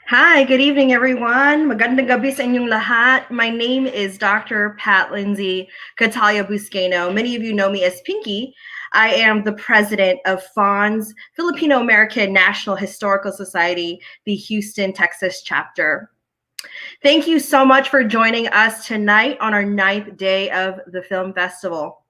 Hi, good evening, everyone. Magandang gabi sa inyong lahat. My name is Dr. Pat Lindsay Catalia Busqueno. Many of you know me as Pinky. I am the president of FON's Filipino American National Historical Society, the Houston, Texas chapter. Thank you so much for joining us tonight on our 9th day of the film festival.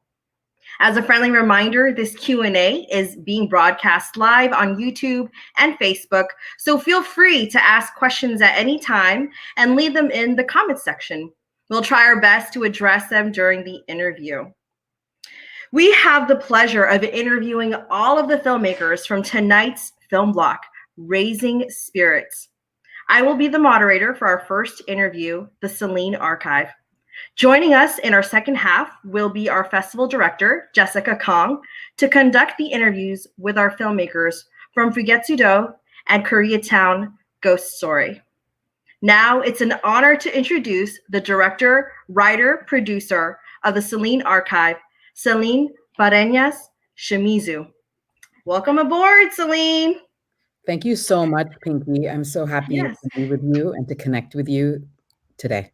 As a friendly reminder, this Q&A is being broadcast live on YouTube and Facebook, so feel free to ask questions at any time and leave them in the comments section. We'll try our best to address them during the interview. We have the pleasure of interviewing all of the filmmakers from tonight's film block, Raising Spirits. I will be the moderator for our first interview, the Celine Archive. Joining us in our second half will be our festival director, Jessica Kong, to conduct the interviews with our filmmakers from Fugetsu-Do and Koreatown Ghost Story. Now it's an honor to introduce the director, writer, producer of the Celine Archive, Celine Parrenas Shimizu. Welcome aboard, Celine. Thank you so much, Pinky. I'm so happy to be with you and to connect with you today.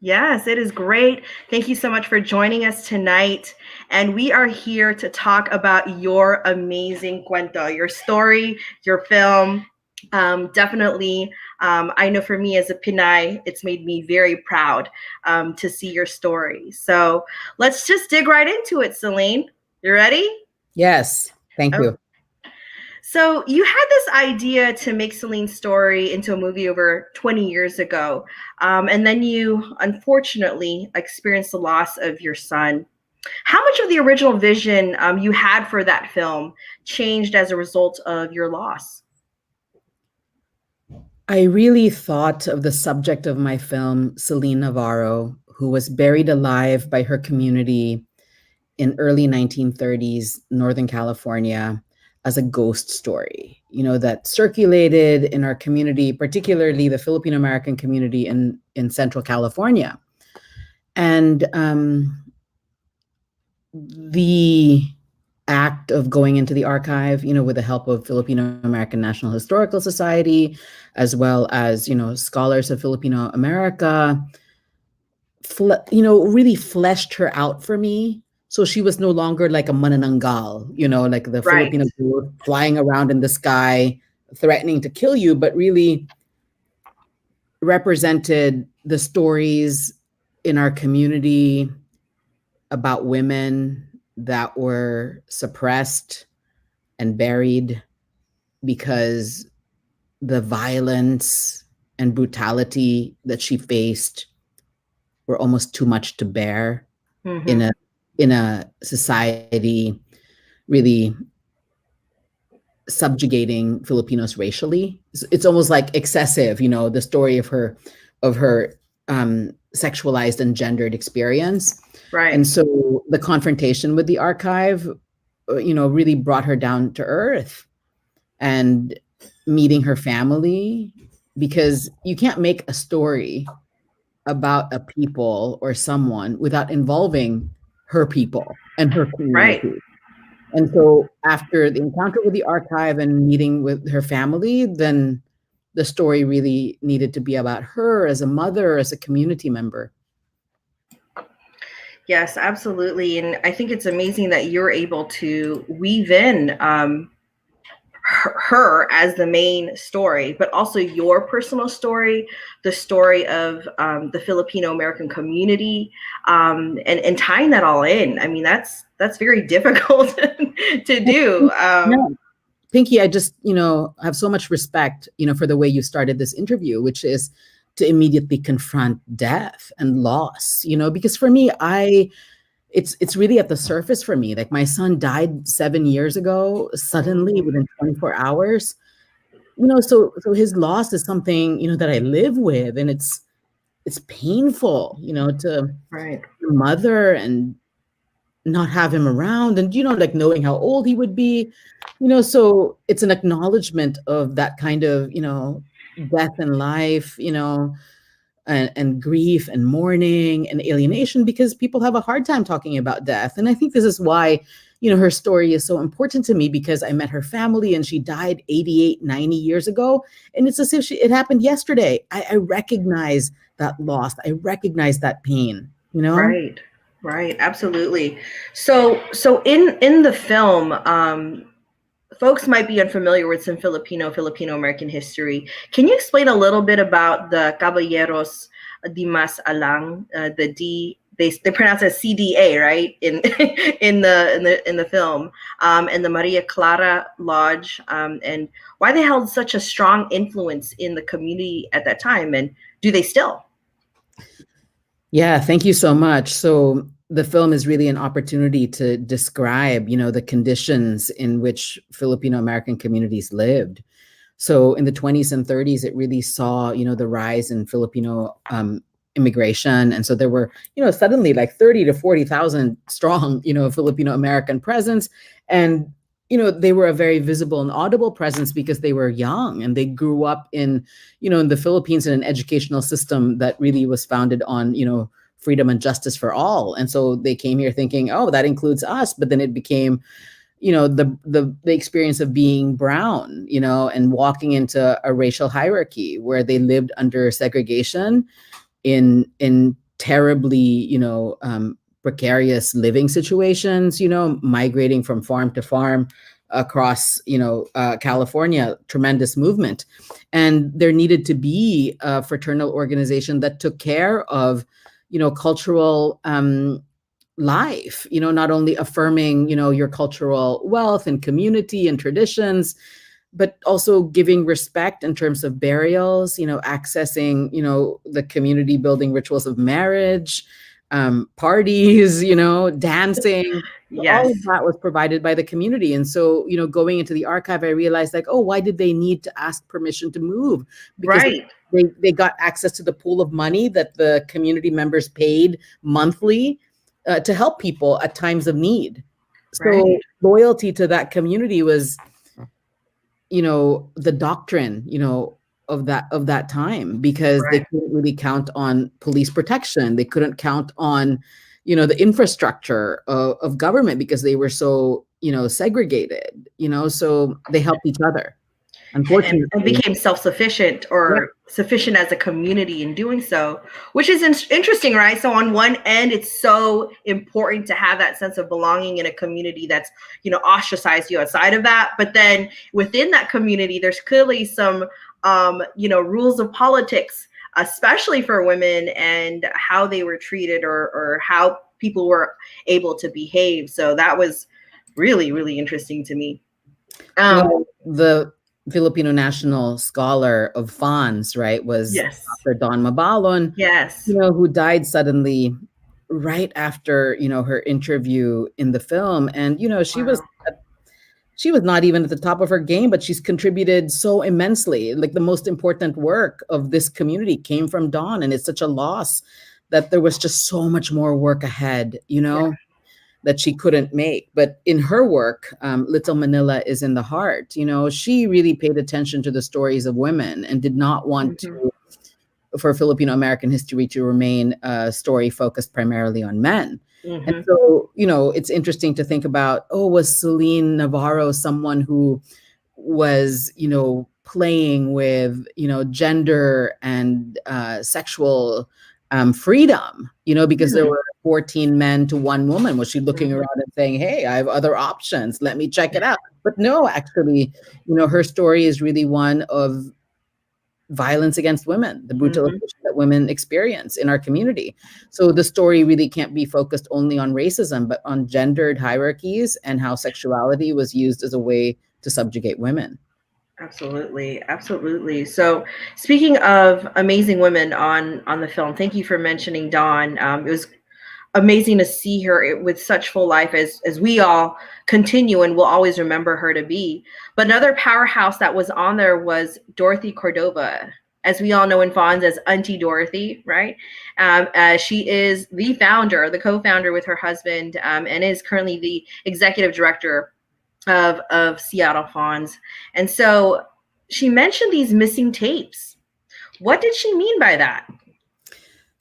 Yes, it is great. Thank you so much for joining us tonight. And we are here to talk about your amazing cuento, your story, your film. Definitely, I know for me as a Pinay, it's made me very proud to see your story. So let's just dig right into it, Celine. You ready? Yes, thank you. So you had this idea to make Celine's story into a movie over 20 years ago, and then you unfortunately experienced the loss of your son. How much of the original vision you had for that film changed as a result of your loss? I really thought of the subject of my film, Celine Navarro, who was buried alive by her community in early 1930s, Northern California, as a ghost story, that circulated in our community, particularly the Filipino American community in Central California. And the act of going into the archive, with the help of Filipino American National Historical Society, as well as, scholars of Filipino America, really fleshed her out for me. So she was no longer like a manananggal, like the Filipino bird flying around in the sky, threatening to kill you, but really represented the stories in our community about women that were suppressed and buried because the violence and brutality that she faced were almost too much to bear in a society really subjugating Filipinos racially. It's almost like excessive, the story of her sexualized and gendered experience. Right. And so the confrontation with the archive, really brought her down to earth and meeting her family, because you can't make a story about a people or someone without involving her people and her community. Right. And so after the encounter with the archive and meeting with her family, then the story really needed to be about her as a mother, as a community member. Yes, absolutely. And I think it's amazing that you're able to weave in her as the main story, but also your personal story, the story of the Filipino American community, and tying that all in. I mean, that's very difficult to do. Pinky, I just, have so much respect, for the way you started this interview, which is to immediately confront death and loss, because for me, it's really at the surface for me. Like, my son died 7 years ago, suddenly within 24 hours, so his loss is something, that I live with, and it's painful, to mother and not have him around, and, like knowing how old he would be, so it's an acknowledgement of that kind of, death in life, and grief and mourning and alienation, because people have a hard time talking about death. And I think this is why, her story is so important to me, because I met her family and she died 88, 90 years ago. And it's as if it happened yesterday. I recognize that loss. I recognize that pain, Right, right, absolutely. So in the film, folks might be unfamiliar with some Filipino American history. Can you explain a little bit about the Caballeros de Mas Alang, the D? They pronounce it CDA, right? In the film, and the Maria Clara Lodge, and why they held such a strong influence in the community at that time, and do they still? Yeah, thank you so much. So the film is really an opportunity to describe, the conditions in which Filipino American communities lived. So in the 20s and 30s, it really saw, the rise in Filipino immigration. And so there were, suddenly like 30 to 40,000 strong, Filipino American presence. And, they were a very visible and audible presence because they were young and they grew up in the Philippines in an educational system that really was founded on, freedom and justice for all. And so they came here thinking, oh, that includes us. But then it became, the experience of being brown, and walking into a racial hierarchy where they lived under segregation in terribly, precarious living situations, migrating from farm to farm across, California, tremendous movement. And there needed to be a fraternal organization that took care of, cultural life, not only affirming, your cultural wealth and community and traditions, but also giving respect in terms of burials, accessing, the community building rituals of marriage, parties, dancing. Yes. All of that was provided by the community. And so, going into the archive, I realized like, oh, why did they need to ask permission to move? Because right. They got access to the pool of money that the community members paid monthly to help people at times of need. So right. Loyalty to that community was, the doctrine, of that time, because they couldn't really count on police protection. They couldn't count on, the infrastructure of government because they were so, segregated, so they helped each other. Unfortunately, and became self-sufficient or sufficient as a community in doing so, which is interesting, right? So on one end, it's so important to have that sense of belonging in a community that's, ostracized you outside of that. But then within that community, there's clearly some, rules of politics, especially for women, and how they were treated or how people were able to behave. So that was really, really interesting to me. The Filipino national scholar of Fons, right, was Dr. Dawn Mabalon, who died suddenly right after, her interview in the film. And, she was not even at the top of her game, but she's contributed so immensely. Like the most important work of this community came from Dawn. And it's such a loss that there was just so much more work ahead, that she couldn't make. But in her work, Little Manila is in the Heart, she really paid attention to the stories of women and did not want for Filipino American history to remain a story focused primarily on men. And so, it's interesting to think about, was Celine Navarro someone who was, playing with, gender and sexual freedom, because there were 14 men to one woman. Was she looking around and saying, hey, I have other options, let me check it out? But no, actually, her story is really one of violence against women, the brutalization that women experience in our community. So the story really can't be focused only on racism, but on gendered hierarchies and how sexuality was used as a way to subjugate women. Absolutely, absolutely. So, speaking of amazing women on the film, thank you for mentioning Dawn. It was amazing to see her with such full life as we all continue and will always remember her to be. But another powerhouse that was on there was Dorothy Cordova, as we all know in Fonz as Auntie Dorothy, right? She is the founder, the co-founder with her husband, and is currently the executive director of Seattle Fonz. And so she mentioned these missing tapes. What did she mean by that?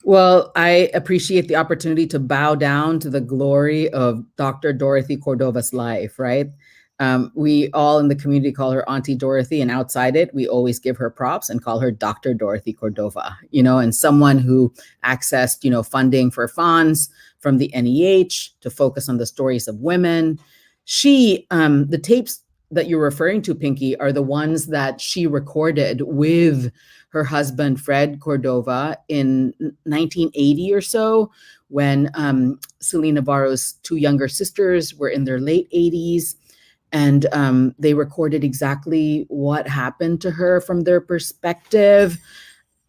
Well, I appreciate the opportunity to bow down to the glory of Dr. Dorothy Cordova's life, right? We all in the community call her Auntie Dorothy, and outside it, we always give her props and call her Dr. Dorothy Cordova, and someone who accessed, funding for funds from the NEH to focus on the stories of women. The tapes that you're referring to, Pinky, are the ones that she recorded with her husband, Fred Cordova, in 1980 or so, when Celine Navarro's two younger sisters were in their late 80s. And they recorded exactly what happened to her from their perspective,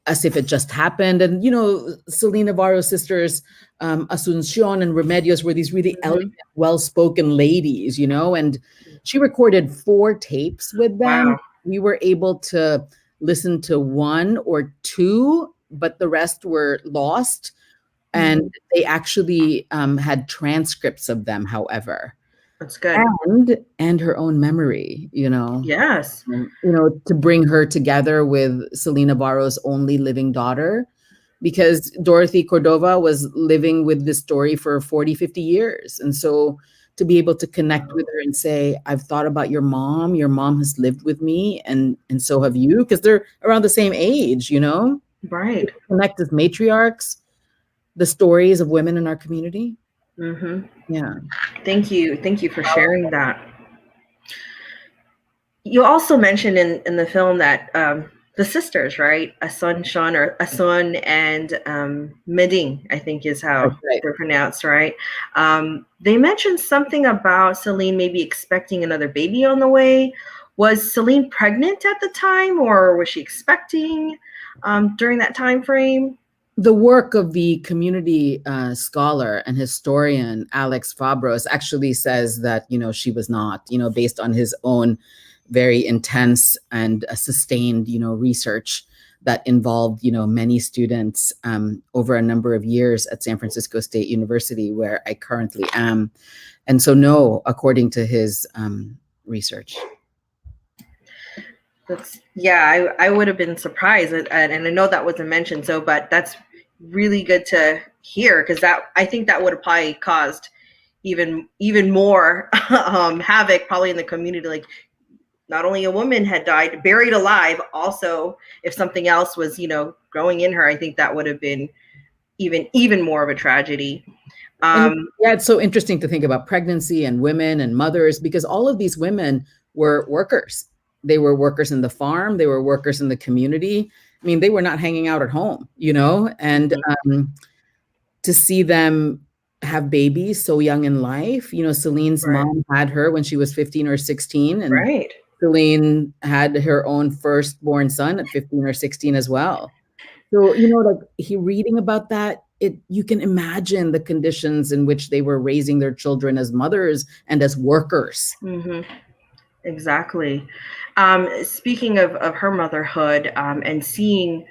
as if it just happened. And, Celine Navarro's sisters, Asuncion and Remedios, were these really elegant, well-spoken ladies, and she recorded 4 tapes with them. Wow. We were able to listen to 1 or 2, but the rest were lost. And they actually had transcripts of them, however. That's good. And her own memory, Yes. To bring her together with Celine Navarro's only living daughter, because Dorothy Cordova was living with this story for 40, 50 years. And so to be able to connect with her and say, I've thought about your mom has lived with me, and so have you, because they're around the same age, Right. Connect as matriarchs, the stories of women in our community. Yeah. Thank you for sharing that. You also mentioned in the film that the sisters, right? Asun and Meding, I think is how they're pronounced, right? They mentioned something about Celine maybe expecting another baby on the way. Was Celine pregnant at the time, or was she expecting during that time frame? The work of the community scholar and historian Alex Fabros actually says that, she was not, based on his own very intense and sustained, research that involved, many students over a number of years at San Francisco State University, where I currently am. And so, no, according to his research. I would have been surprised, and I know that wasn't mentioned. But that's really good to hear, because I think that would have probably caused even more havoc probably in the community. Like, not only a woman had died, buried alive, also if something else was growing in her, I think that would have been even more of a tragedy. It's so interesting to think about pregnancy and women and mothers, because all of these women were workers. They were workers in the farm. They were workers in the community. I mean, they were not hanging out at home, and to see them have babies so young in life, Celine's mom had her when she was 15 or 16. And Celine had her own firstborn son at 15 or 16 as well. So, reading about that, you can imagine the conditions in which they were raising their children as mothers and as workers. Exactly. Speaking of her motherhood and seeing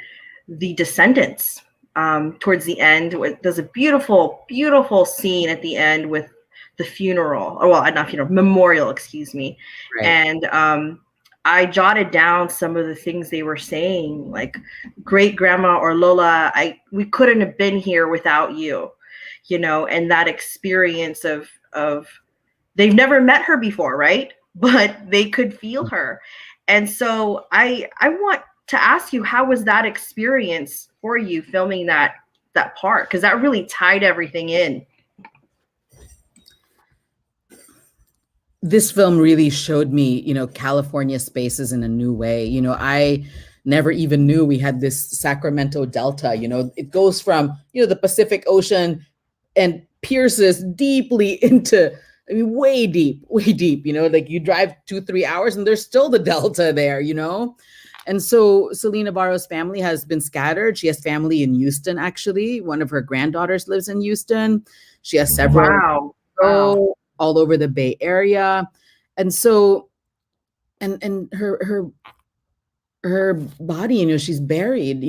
the descendants towards the end, there's a beautiful, beautiful scene at the end with the funeral, or well, not funeral, memorial, excuse me. Right. And I jotted down some of the things they were saying, like great grandma or Lola, we couldn't have been here without you, and that experience of they've never met her before, right? But they could feel her. And so I want to ask you, how was that experience for you filming that part? Because that really tied everything in. This film really showed me, California spaces in a new way. I never even knew we had this Sacramento Delta. It goes from, the Pacific Ocean and pierces deeply into, way deep, like you drive 2-3 hours and there's still the Delta there, And so Celine Navarro's family has been scattered. She has family in Houston, actually. One of her granddaughters lives in Houston. She has several all over the Bay Area. And so, and her body, she's buried,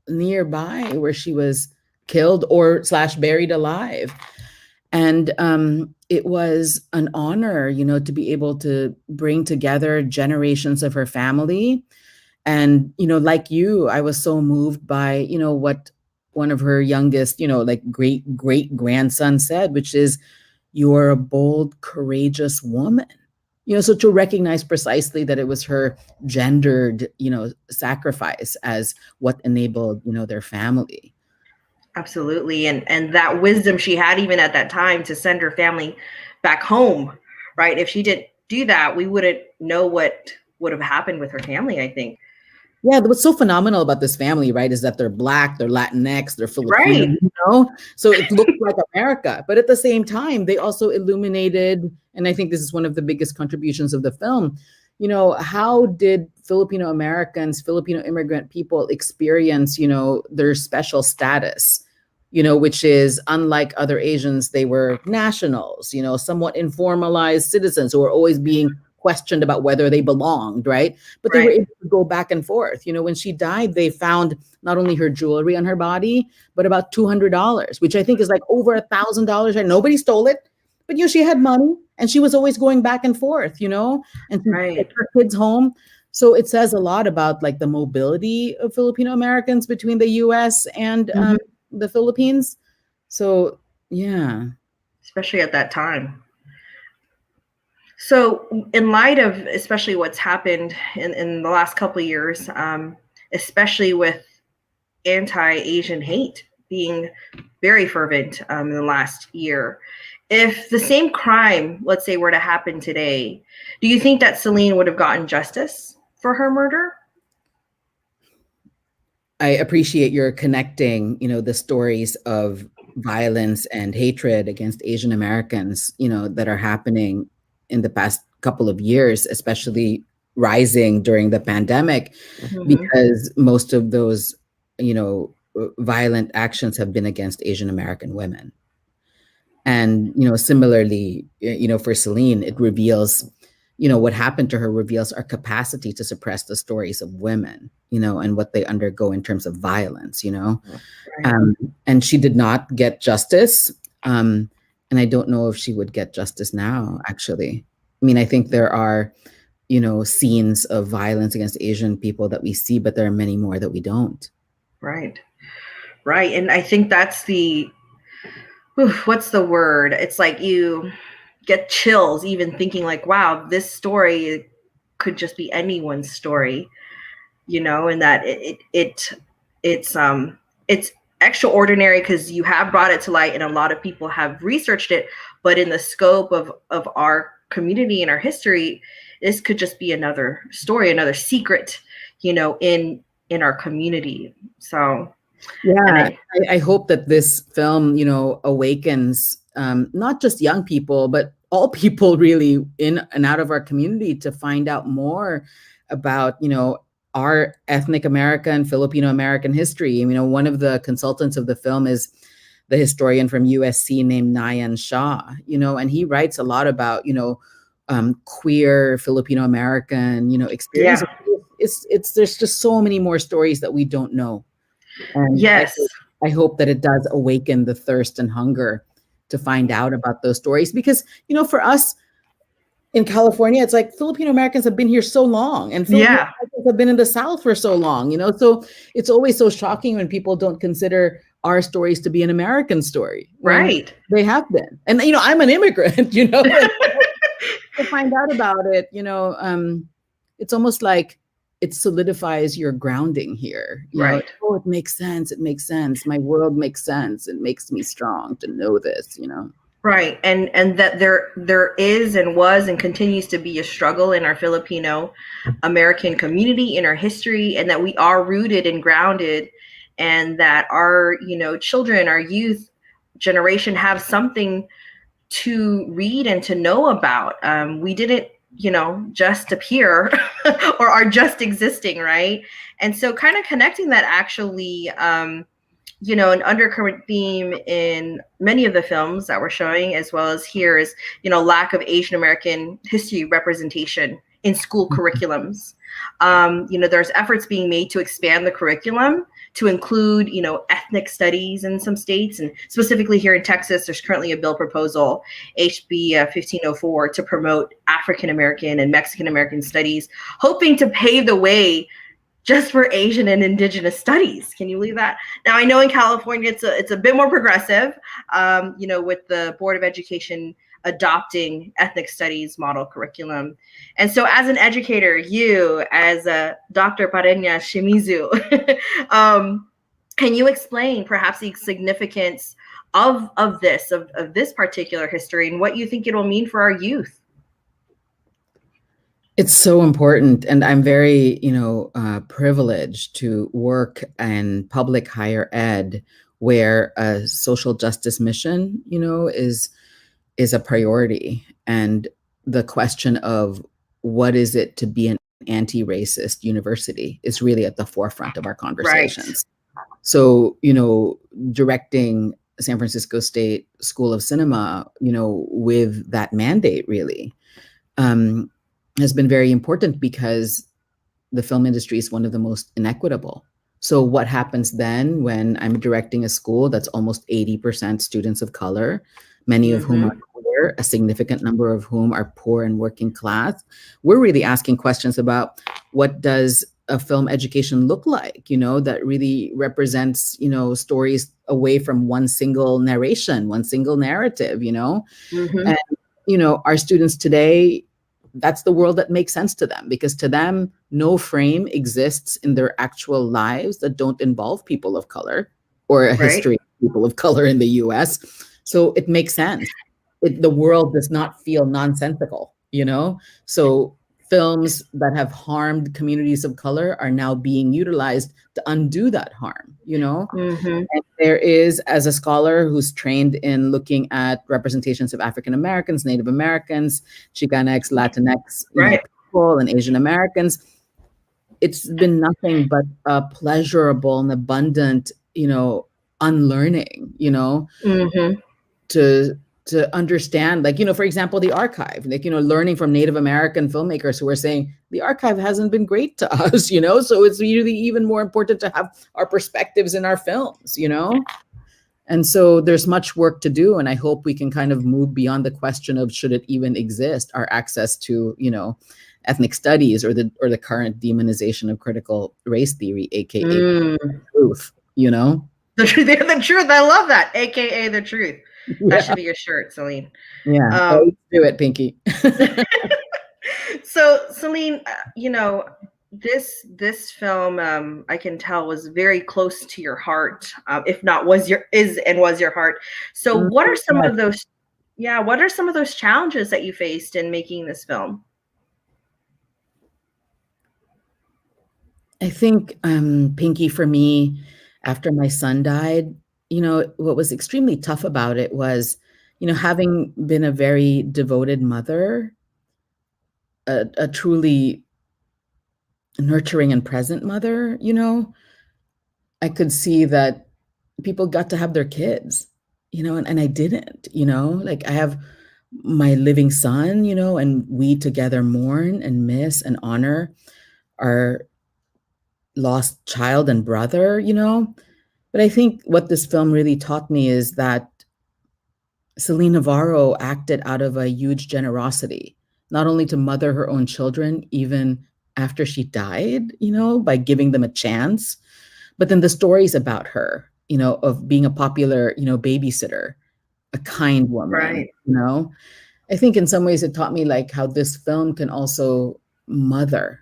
nearby where she was killed or / buried alive. And it was an honor, to be able to bring together generations of her family. And, like you, I was so moved by, what one of her youngest, like great grandson said, which is, "You're a bold, courageous woman." So to recognize precisely that it was her gendered, sacrifice as what enabled, their family. Absolutely. And that wisdom she had even at that time to send her family back home, right? If she didn't do that, we wouldn't know what would have happened with her family, I think. Yeah, what's so phenomenal about this family, right, is that they're Black, they're Latinx, they're Filipino, Right. So it looks like America. But at the same time, they also illuminated, and I think this is one of the biggest contributions of the film, how did Filipino Americans, Filipino immigrant people experience, their special status, which is unlike other Asians, they were nationals, somewhat informalized citizens who were always being questioned about whether they belonged, right? But they were able to go back and forth. When she died, they found not only her jewelry on her body, but about $200, which I think is like over $1,000. Right? Nobody stole it, but she had money and she was always going back and forth, and she took her kids home. So it says a lot about like the mobility of Filipino Americans between the US and the Philippines. So, yeah. Especially at that time. So in light of especially what's happened in the last couple of years, especially with anti-Asian hate being very fervent in the last year, if the same crime, let's say, were to happen today, do you think that Celine would have gotten justice for her murder? I appreciate your connecting, the stories of violence and hatred against Asian Americans, that are happening in the past couple of years, especially rising during the pandemic, because most of those, violent actions have been against Asian American women. And, similarly, for Celine, it reveals, what happened to her reveals our capacity to suppress the stories of women, and what they undergo in terms of violence, and she did not get justice. And I don't know if she would get justice now, actually. I mean, I think there are, scenes of violence against Asian people that we see, but there are many more that we don't. Right. And I think that's what's the word? It's like you get chills even thinking like, wow, this story could just be anyone's story, and that it's extraordinary because you have brought it to light and a lot of people have researched it, but in the scope of our community and our history, this could just be another story, another secret, in our community. So yeah, I hope that this film, awakens not just young people, but all people really in and out of our community to find out more about, our ethnic American, Filipino American history. One of the consultants of the film is the historian from USC named Nayan Shah, and he writes a lot about, queer Filipino American, experience. Yeah. There's just so many more stories that we don't know. And yes, I hope that it does awaken the thirst and hunger to find out about those stories, because, for us in California, it's like Filipino Americans have been here so long, and Filipino Americans have been in the South for so long, so it's always so shocking when people don't consider our stories to be an American story. Right. They have been. And, I'm an immigrant, to find out about it, it's almost like it solidifies your grounding here. Right. Oh, it makes sense. It makes sense. My world makes sense. It makes me strong to know this, Right. And that there is and was and continues to be a struggle in our Filipino American community, in our history, and that we are rooted and grounded, and that our, children, our youth generation have something to read and to know about. We didn't, just appear or are just existing, right? And so kind of connecting that actually, an undercurrent theme in many of the films that we're showing, as well as here, is, lack of Asian American history representation in school curriculums. There's efforts being made to expand the curriculum to include, ethnic studies in some states, and specifically here in Texas, there's currently a bill proposal, HB 1504, to promote African American and Mexican American studies, hoping to pave the way just for Asian and Indigenous studies. Can you believe that? Now, I know in California it's a bit more progressive, with the Board of Education adopting ethnic studies model curriculum. And so as an educator, you as Dr. Parrenas Shimizu, can you explain perhaps the significance of this particular history and what you think it will mean for our youth? It's so important, and I'm very, privileged to work in public higher ed, where a social justice mission, is a priority, and the question of what is it to be an anti-racist university is really at the forefront of our conversations. Right. So, directing San Francisco State School of Cinema, with that mandate really, has been very important because the film industry is one of the most inequitable. So what happens then when I'm directing a school that's almost 80% students of color, many of whom are queer, a significant number of whom are poor and working class? We're really asking questions about what does a film education look like, that really represents, stories away from one single narration, one single narrative, And, our students today, that's the world that makes sense to them, because to them, no frame exists in their actual lives that don't involve people of color or a history of people of color in the US. So it makes sense. The world does not feel nonsensical, So films that have harmed communities of color are now being utilized to undo that harm, And there is, as a scholar who's trained in looking at representations of African Americans, Native Americans, Chicanx, Latinx, people, and Asian Americans, it's been nothing but a pleasurable and abundant, unlearning, to understand, for example, the archive, learning from Native American filmmakers who are saying the archive hasn't been great to us, so it's really even more important to have our perspectives in our films, And so there's much work to do. And I hope we can kind of move beyond the question of should it even exist, our access to, ethnic studies or the current demonization of critical race theory, AKA the truth, The truth. I love that. AKA the truth. That should be your shirt, Celine. Yeah, do it, Pinky. So, Celine, this film, I can tell, was very close to your heart, if not was your heart. So, what are some of those? Yeah, what are some of those challenges that you faced in making this film? I think, Pinky, for me, after my son died, what was extremely tough about it was, having been a very devoted mother, a truly nurturing and present mother, I could see that people got to have their kids, and I didn't, I have my living son, and we together mourn and miss and honor our lost child and brother, But I think what this film really taught me is that Celine Navarro acted out of a huge generosity, not only to mother her own children, even after she died, by giving them a chance, but then the stories about her, of being a popular, babysitter, a kind woman, I think in some ways it taught me how this film can also mother,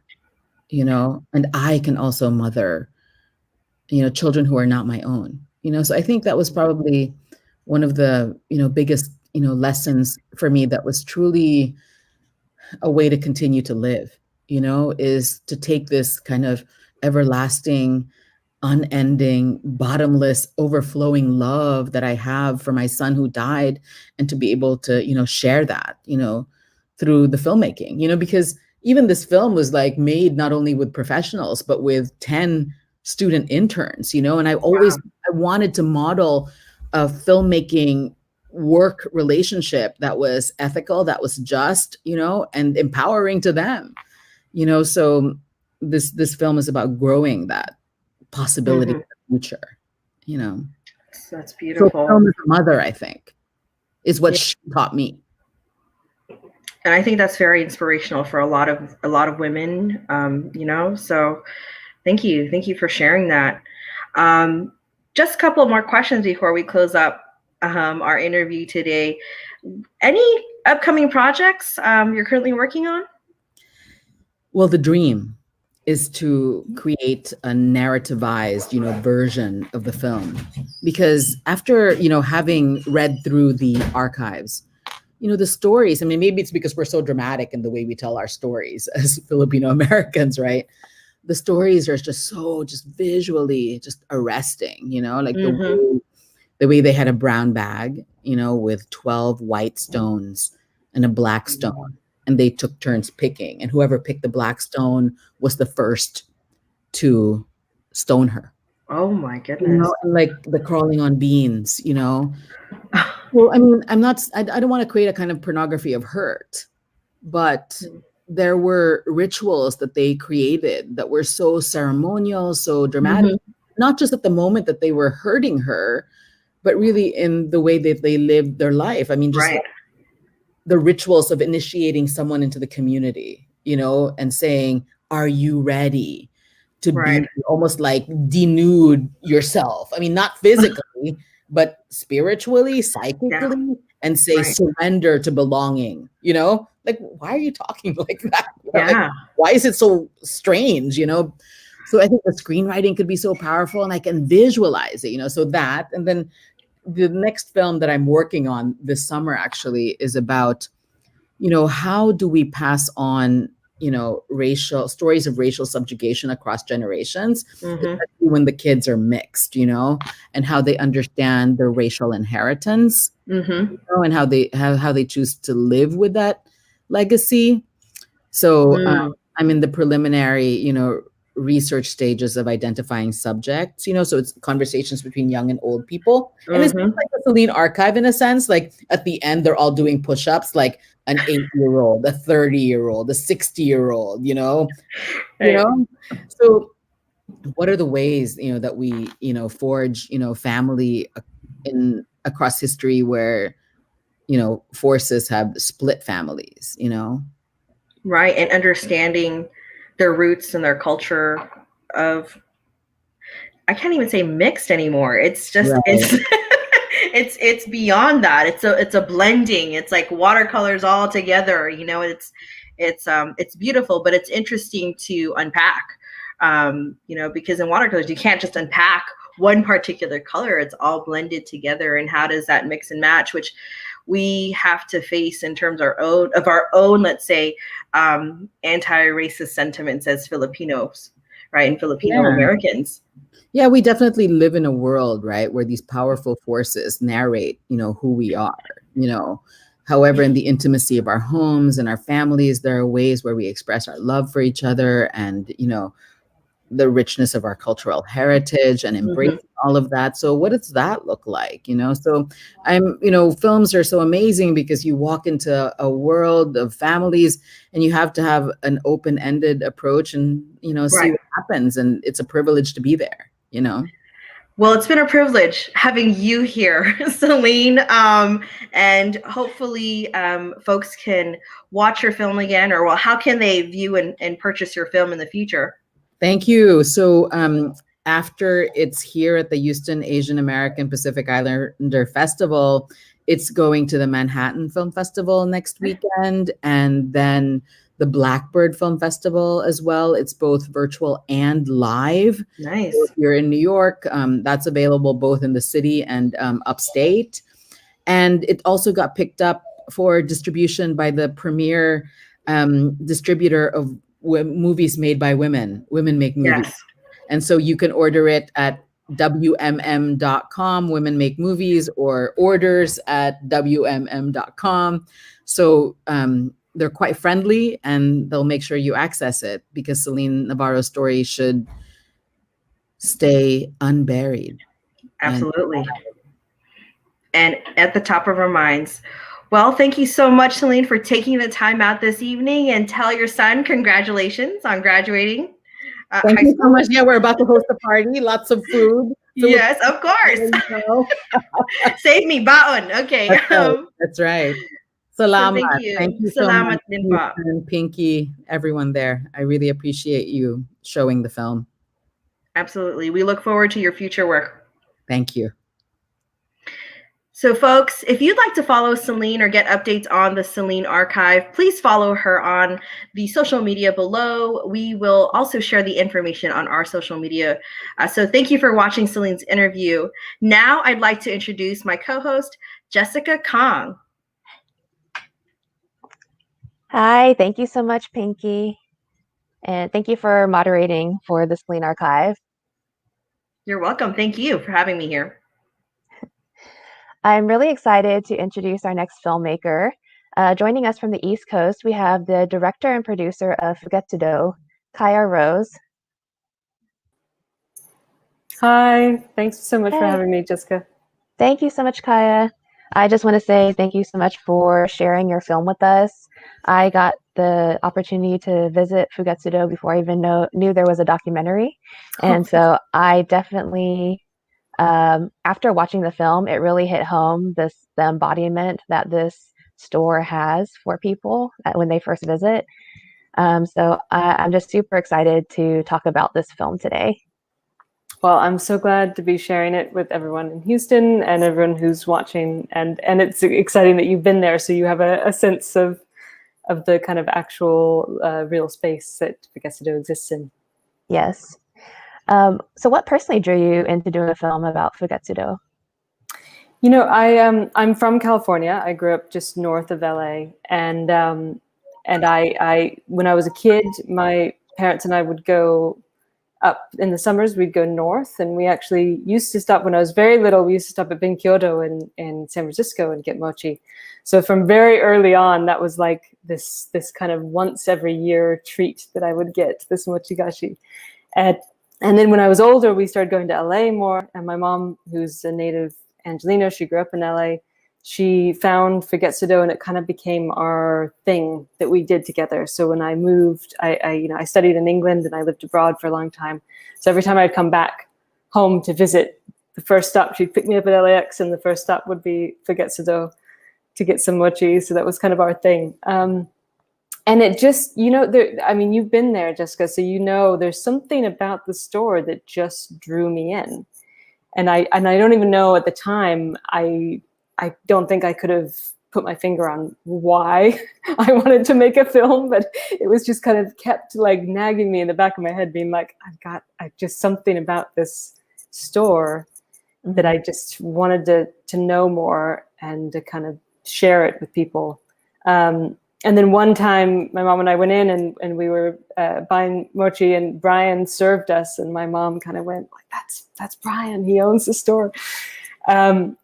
and I can also mother, children who are not my own, so I think that was probably one of the, biggest, lessons for me that was truly a way to continue to live, is to take this kind of everlasting, unending, bottomless, overflowing love that I have for my son who died, and to be able to, share that, through the filmmaking, because even this film was made not only with professionals, but with 10 student interns, and I wanted to model a filmmaking work relationship that was ethical, that was just, and empowering to them, so this film is about growing that possibility in the future, So that's beautiful. So film as a mother, I think, is what she taught me. And I think that's very inspirational for a lot of women, so Thank you. Thank you for sharing that. Just a couple more questions before we close up our interview today. Any upcoming projects you're currently working on? Well, the dream is to create a narrativized, version of the film. Because after, having read through the archives, the stories, I mean, maybe it's because we're so dramatic in the way we tell our stories as Filipino Americans, right? The stories are just visually just arresting, like the way they had a brown bag, with 12 white stones and a black stone. And they took turns picking. And whoever picked the black stone was the first to stone her. Oh my goodness. And like the crawling on beans, Well, I mean, I don't want to create a kind of pornography of hurt, but there were rituals that they created that were so ceremonial, so dramatic, not just at the moment that they were hurting her, but really in the way that they lived their life. I mean, just like the rituals of initiating someone into the community, and saying, are you ready to be almost like denude yourself? I mean, not physically, but spiritually, psychically, and say surrender to belonging, like, why are you talking like that? Like, why is it so strange, So I think the screenwriting could be so powerful, and I can visualize it, so that, and then the next film that I'm working on this summer actually is about, how do we pass on, racial stories of racial subjugation across generations, especially when the kids are mixed, and how they understand their racial inheritance, and how they choose to live with that legacy. So I'm in the preliminary, research stages of identifying subjects, so it's conversations between young and old people. And it's like the Celine archive in a sense, like at the end, they're all doing push-ups, like an 8-year-old, a 30-year-old, a 60-year-old, So what are the ways, that we, forge, family across history where, forces have split families, Right. And understanding their roots and their culture of, I can't even say mixed anymore. It's just it's beyond that. It's a blending. It's like watercolors all together. It's beautiful, but it's interesting to unpack. Because in watercolors you can't just unpack one particular color. It's all blended together. And how does that mix and match, which we have to face in terms of our own, let's say, anti-racist sentiments as Filipinos, right? And Filipino Americans. Yeah, we definitely live in a world, right, where these powerful forces narrate, who we are, However, in the intimacy of our homes and our families, there are ways where we express our love for each other and, the richness of our cultural heritage and embrace all of that. So what does that look like? So films are so amazing because you walk into a world of families and you have to have an open-ended approach and, see what happens. And it's a privilege to be there, Well, it's been a privilege having you here, Celine. And hopefully folks can watch your film again, or how can they view and purchase your film in the future? Thank you. So after it's here at the Houston Asian American Pacific Islander Festival, it's going to the Manhattan Film Festival next weekend, and then the Blackbird Film Festival as well. It's both virtual and live. Nice. So if you're in New York, that's available both in the city and upstate. And it also got picked up for distribution by the premier distributor of movies made by women. Women make movies. Yes. And so you can order it at WMM.com, Women Make Movies, or orders at WMM.com. So they're quite friendly and they'll make sure you access it because Celine Navarro's story should stay unburied. Absolutely. And at the top of our minds. Well, thank you so much, Celine, for taking the time out this evening, and tell your son congratulations on graduating. Thank you so much. Yeah, we're about to host a party, lots of food. Yes, of course. Save me, baon. Okay. That's right. Salamat. So thank you. Thank you so Salamat much, din po. and Pinky, everyone there. I really appreciate you showing the film. Absolutely. We look forward to your future work. Thank you. So folks, if you'd like to follow Celine or get updates on the Celine archive, please follow her on the social media below. We will also share the information on our social media. So thank you for watching Celine's interview. Now I'd like to introduce my co-host, Jessica Kong. Hi, thank you so much, Pinky. And thank you for moderating for the Celine archive. You're welcome. Thank you for having me here. I'm really excited to introduce our next filmmaker. Joining us from the East Coast, we have the director and producer of Fugetsu-Do, Kaia Rose. Hi, thanks so much for Hey. having me, Jessica. Thank you so much, Kaia. I just want to say thank you so much for sharing your film with us. I got the opportunity to visit Fugetsu-Do before I even knew there was a documentary. And so I definitely, after watching the film, it really hit home the embodiment that this store has for people when they first visit. So I'm just super excited to talk about this film today. Well, I'm so glad to be sharing it with everyone in Houston and everyone who's watching. And it's exciting that you've been there, so you have a sense of the kind of actual real space that Fugetsu-Do exists in. Yes. So what personally drew you into doing a film about Fugetsu-Do? You know, I'm from California. I grew up just north of LA, and I when I was a kid, my parents and I would go up in the summers. We'd go north, and we actually used to stop when I was very little. We used to stop at Benkyodo in San Francisco and get mochi. So from very early on, that was like this kind of once every year treat that I would get, this mochigashi. And then when I was older, we started going to LA more. And my mom, who's a native Angelino, she grew up in LA. She found Fugetsu-Do, and it kind of became our thing that we did together. So when I moved, I studied in England and I lived abroad for a long time. So every time I'd come back home to visit, the first stop, she'd pick me up at LAX, and the first stop would be Fugetsu-Do to get some mochi. So that was kind of our thing. And it just, I mean, you've been there, Jessica, so you know there's something about the store that just drew me in. And I don't even know at the time, I don't think I could have put my finger on why I wanted to make a film, but it was just kind of kept like nagging me in the back of my head, being like, I just something about this store that I just wanted to know more and to kind of share it with people. And then one time my mom and I went in and we were buying mochi, and Brian served us, and my mom kind of went like, that's Brian, he owns the store.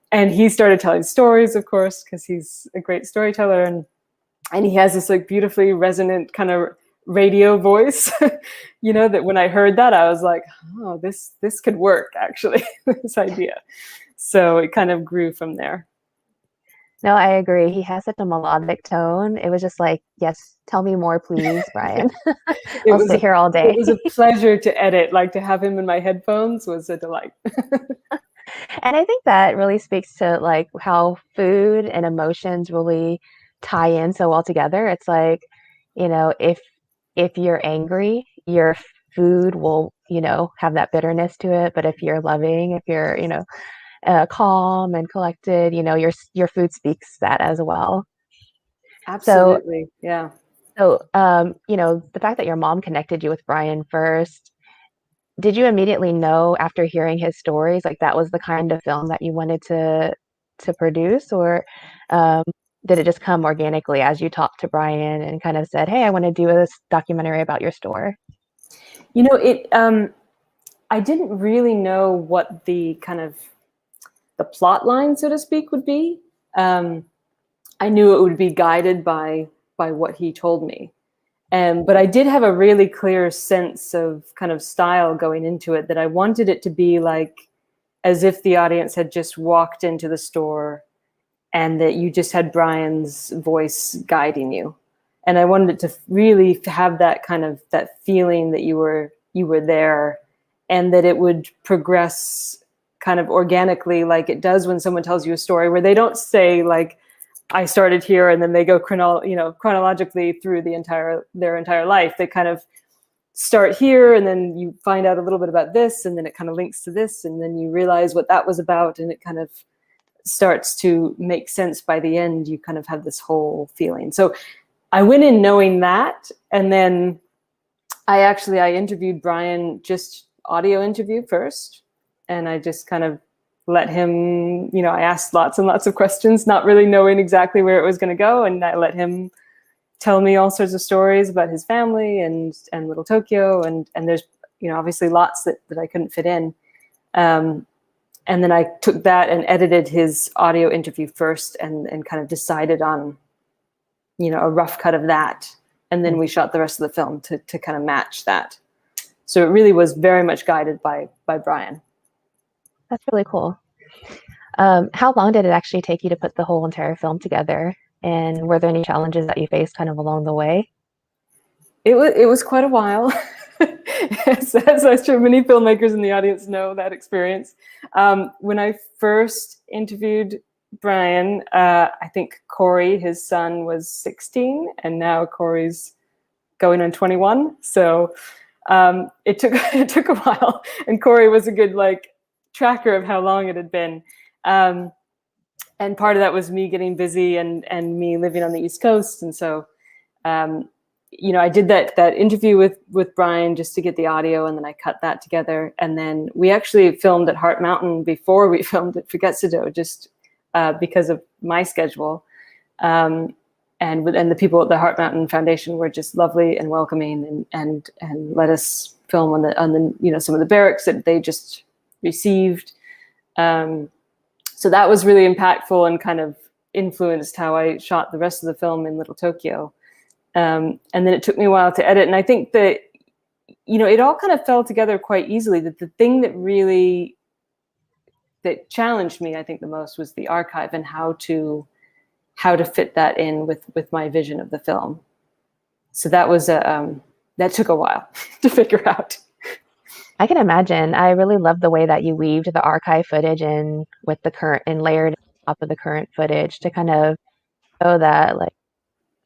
And he started telling stories, of course, because he's a great storyteller, and he has this like beautifully resonant kind of radio voice, that when I heard that, I was like, oh, this could work, actually, this idea. So it kind of grew from there. No, I agree. He has such a melodic tone. It was just like, yes, tell me more, please, Brian. I'll sit here all day. It was a pleasure to edit, like to have him in my headphones was a delight. And I think that really speaks to like how food and emotions really tie in so well together. It's like, if you're angry, your food will, have that bitterness to it. But if you're loving, if you're, calm and collected, your food speaks that as well. Absolutely. Yeah. So, the fact that your mom connected you with Brian first, did you immediately know after hearing his stories, like that was the kind of film that you wanted to produce, or did it just come organically as you talked to Brian and kind of said, hey, I want to do this documentary about your store? I didn't really know what the kind of the plot line, so to speak, would be. I knew it would be guided by what he told me. But I did have a really clear sense of kind of style going into it, that I wanted it to be like as if the audience had just walked into the store and that you just had Brian's voice guiding you. And I wanted it to really have that kind of that feeling that you were there, and that it would progress kind of organically, like it does when someone tells you a story, where they don't say like, I started here, and then they go chronologically through their entire life. They kind of start here, and then you find out a little bit about this, and then it kind of links to this, and then you realize what that was about, and it kind of starts to make sense by the end. You kind of have this whole feeling. So I went in knowing that, and then I interviewed Brian, just audio interview first, and I just kind of let him, I asked lots and lots of questions, not really knowing exactly where it was going to go, and I let him tell me all sorts of stories about his family and Little Tokyo, and there's obviously lots that I couldn't fit in, and then I took that and edited his audio interview first, and kind of decided on a rough cut of that, and then we shot the rest of the film to kind of match that. So it really was very much guided by Brian. That's really cool. How long did it actually take you to put the whole entire film together? And were there any challenges that you faced kind of along the way? It was quite a while. as I'm sure many filmmakers in the audience know that experience. When I first interviewed Brian, I think Corey, his son, was 16, and now Corey's going on 21. So it took a while, and Corey was a good tracker of how long it had been. And part of that was me getting busy and me living on the East Coast. And so, I did that interview with Brian just to get the audio, and then I cut that together. And then we actually filmed at Heart Mountain before we filmed at Fugetsu-Do, just because of my schedule. And the people at the Heart Mountain Foundation were just lovely and welcoming, and let us film on the some of the barracks that they just received. So that was really impactful and kind of influenced how I shot the rest of the film in Little Tokyo. And then it took me a while to edit. And I think that, it all kind of fell together quite easily. That the thing that challenged me, I think, the most was the archive and how to fit that in with my vision of the film. So that was that took a while to figure out. I can imagine. I really love the way that you weaved the archive footage in with the current and layered on top of the current footage to kind of show that, I don't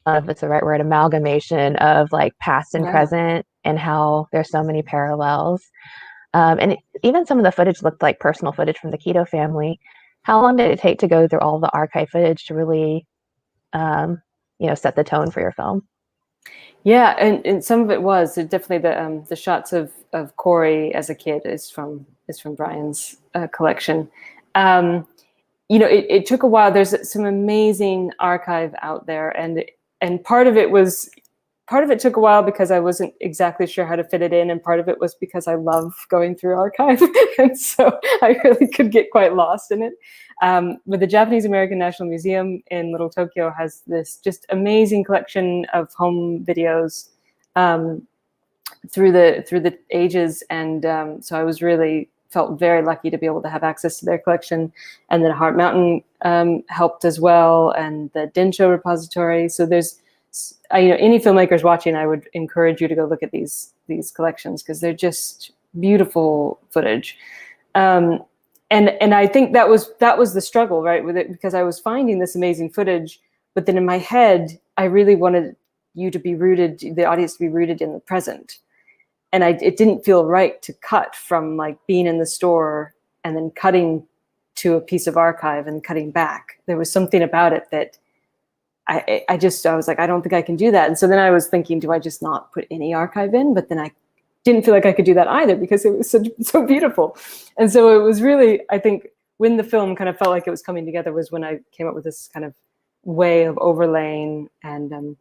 know if it's the right word, amalgamation of past and present, and how there's so many parallels. And even some of the footage looked like personal footage from the Keto family. How long did it take to go through all the archive footage to really, set the tone for your film? Yeah, and some of it was definitely the shots of Corey as a kid is from Brian's collection. It took a while. There's some amazing archive out there, and part of it took a while because I wasn't exactly sure how to fit it in, and part of it was because I love going through archive, and so I really could get quite lost in it. But the Japanese American National Museum in Little Tokyo has this just amazing collection of home videos through the ages, and so I felt very lucky to be able to have access to their collection. And then Heart Mountain helped as well, and the Densho repository. So there's any filmmakers watching, I would encourage you to go look at these collections, because they're just beautiful footage. And I think that was the struggle, right, with it, because I was finding this amazing footage, but then in my head, I really wanted the audience to be rooted in the present. And it didn't feel right to cut from being in the store and then cutting to a piece of archive and cutting back. There was something about it that I was like, I don't think I can do that. And so then I was thinking, do I just not put any archive in? But then I didn't feel like I could do that either, because it was so beautiful. And so it was really, I think, when the film kind of felt like it was coming together was when I came up with this kind of way of overlaying and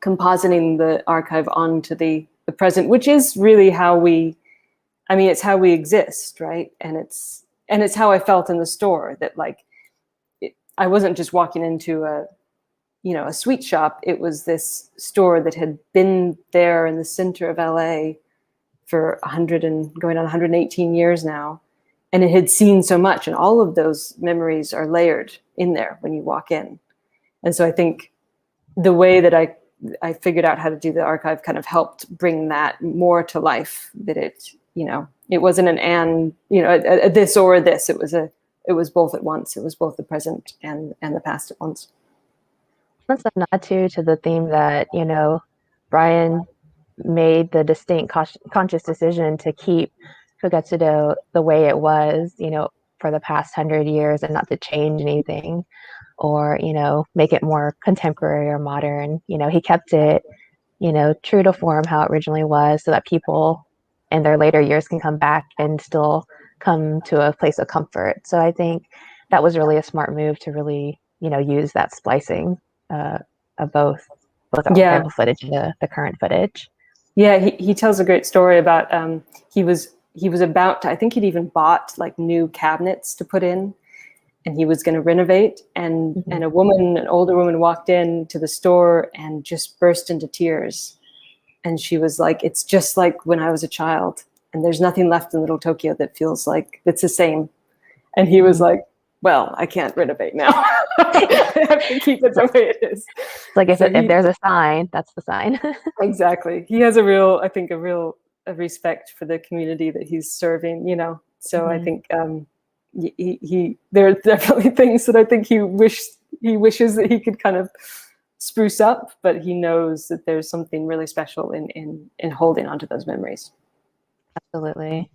compositing the archive onto the present, which is really it's how we exist, right? And it's how I felt in the store, that I wasn't just walking into a sweet shop. It was this store that had been there in the center of LA for 100 and going on 118 years now. And it had seen so much, and all of those memories are layered in there when you walk in. And so I think the way that I figured out how to do the archive kind of helped bring that more to life, that it wasn't a this or this. It was both at once. It was both the present and the past at once. That's a nod to the theme that, Brian made the distinct conscious decision to keep Fugetsu-Do the way it was, for the past 100 years and not to change anything or, make it more contemporary or modern. He kept it, true to form how it originally was so that people in their later years can come back and still come to a place of comfort. So I think that was really a smart move to really, use that splicing of both archival footage and the current footage. Yeah, he tells a great story about he was about to, I think he'd even bought like new cabinets to put in, and he was going to renovate, and an older woman walked into the store and just burst into tears, and she was like, "It's just like when I was a child, and there's nothing left in Little Tokyo that feels like it's the same." And he was like, "Well, I can't renovate now. I have to keep it the way it is." Like if there's a sign, that's the sign. Exactly. He has a real respect for the community that he's serving, So I think there are definitely things that I think he wishes that he could kind of spruce up, but he knows that there's something really special in holding onto those memories. Absolutely.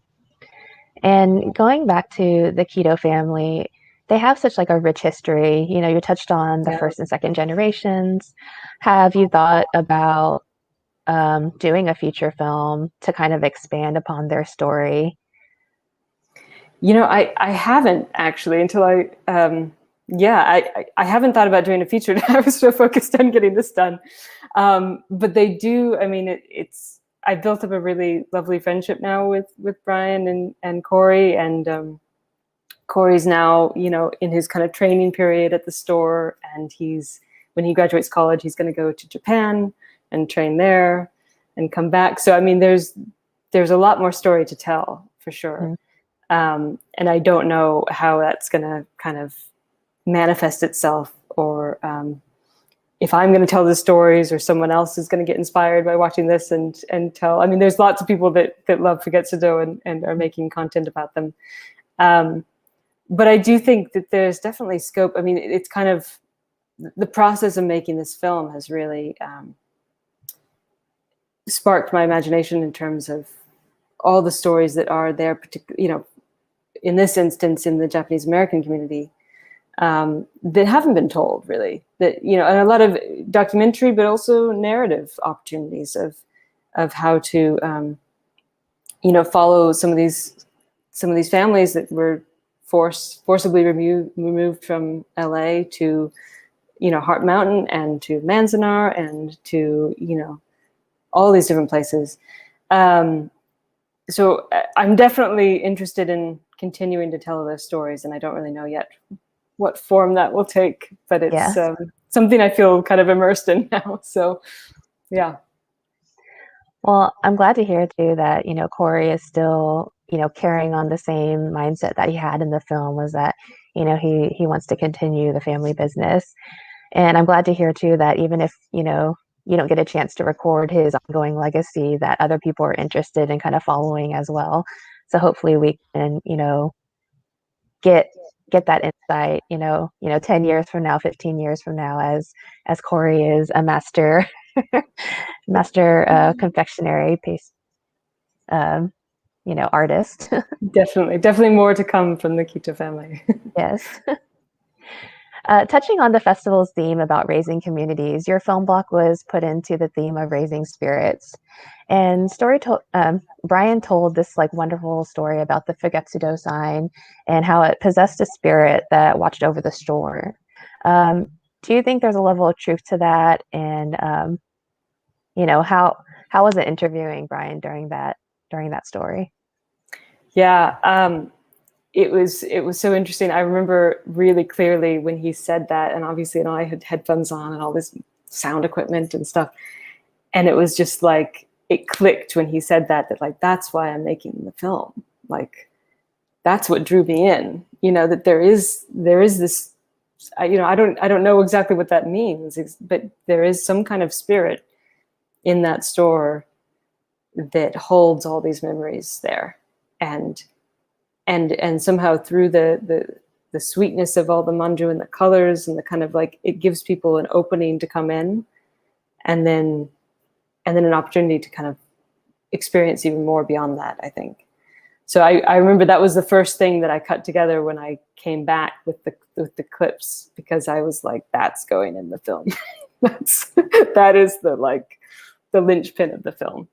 And going back to the Kido family, they have such like a rich history. You touched on the first and second generations. Have you thought about doing a feature film to kind of expand upon their story? I haven't actually until I haven't thought about doing a feature. I was so focused on getting this done. But they do, I mean, I built up a really lovely friendship now with Brian and Corey, and Corey's now, in his kind of training period at the store, and when he graduates college, he's going to go to Japan and train there and come back. So, I mean, there's a lot more story to tell for sure. And I don't know how that's going to kind of manifest itself, or if I'm going to tell the stories or someone else is going to get inspired by watching this and tell. I mean, there's lots of people that love Fugetsu-Do and are making content about them. But I do think that there's definitely scope. I mean, it's kind of the process of making this film has really sparked my imagination in terms of all the stories that are there, particularly, in this instance, in the Japanese American community, that haven't been told really, that, and a lot of documentary, but also narrative opportunities of how to, follow some of these families that were forcibly removed from LA to, Heart Mountain and to Manzanar and to, all these different places. So I'm definitely interested in continuing to tell those stories, and I don't really know yet what form that will take, but it's something I feel kind of immersed in now. So, yeah. Well, I'm glad to hear too that, Corey is still, carrying on the same mindset that he had in the film, was that, he wants to continue the family business. And I'm glad to hear too that even if, you don't get a chance to record his ongoing legacy, that other people are interested in kind of following as well. So hopefully we can, get that insight, 10 years from now, 15 years from now, as Corey is a master confectionery paste, artist. Definitely more to come from the Kido family. Yes. Touching on the festival's theme about raising communities, your film block was put into the theme of raising spirits. And Brian told this like wonderful story about the Fugetsu-Do sign and how it possessed a spirit that watched over the store. Do you think there's a level of truth to that? And how was it interviewing Brian during that story? Yeah. It was so interesting. I remember really clearly when he said that, and obviously, I had headphones on and all this sound equipment and stuff, and it was just like it clicked when he said that like that's why I'm making the film. Like that's what drew me in. That there is this. I don't know exactly what that means, but there is some kind of spirit in that store that holds all these memories there, and somehow through the sweetness of all the manju and the colors and the kind of like, it gives people an opening to come in, and then then an opportunity to kind of experience even more beyond that, I think. So I remember that was the first thing that I cut together when I came back with the clips, because I was like, that's going in the film. That is the linchpin of the film.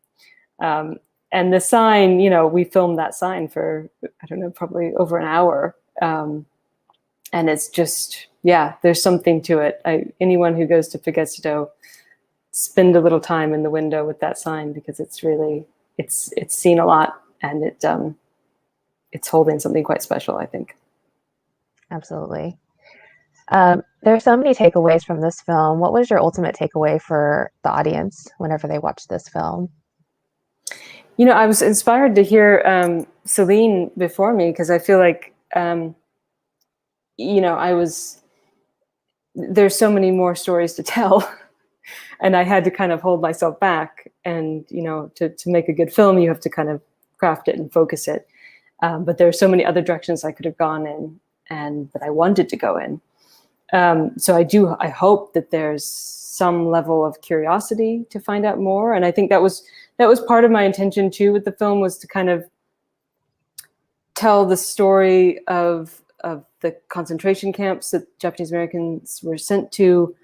And the sign, you know, we filmed that sign for, I don't know, probably over an hour. And it's just, yeah, there's something to it. Anyone who goes to Fugetsu-Do, spend a little time in the window with that sign, because it's really, it's seen a lot, and it's holding something quite special, I think. Absolutely. There are so many takeaways from this film. What was your ultimate takeaway for the audience whenever they watch this film? You know, I was inspired to hear Celine before me, because I feel like, you know, there's so many more stories to tell. And I had to kind of hold myself back. And, you know, to make a good film, you have to kind of craft it and focus it. But there are so many other directions I could have gone in, and that I wanted to go in. So I hope that there's some level of curiosity to find out more. And I think that was part of my intention too with the film, was to kind of tell the story of the concentration camps that Japanese Americans were sent to,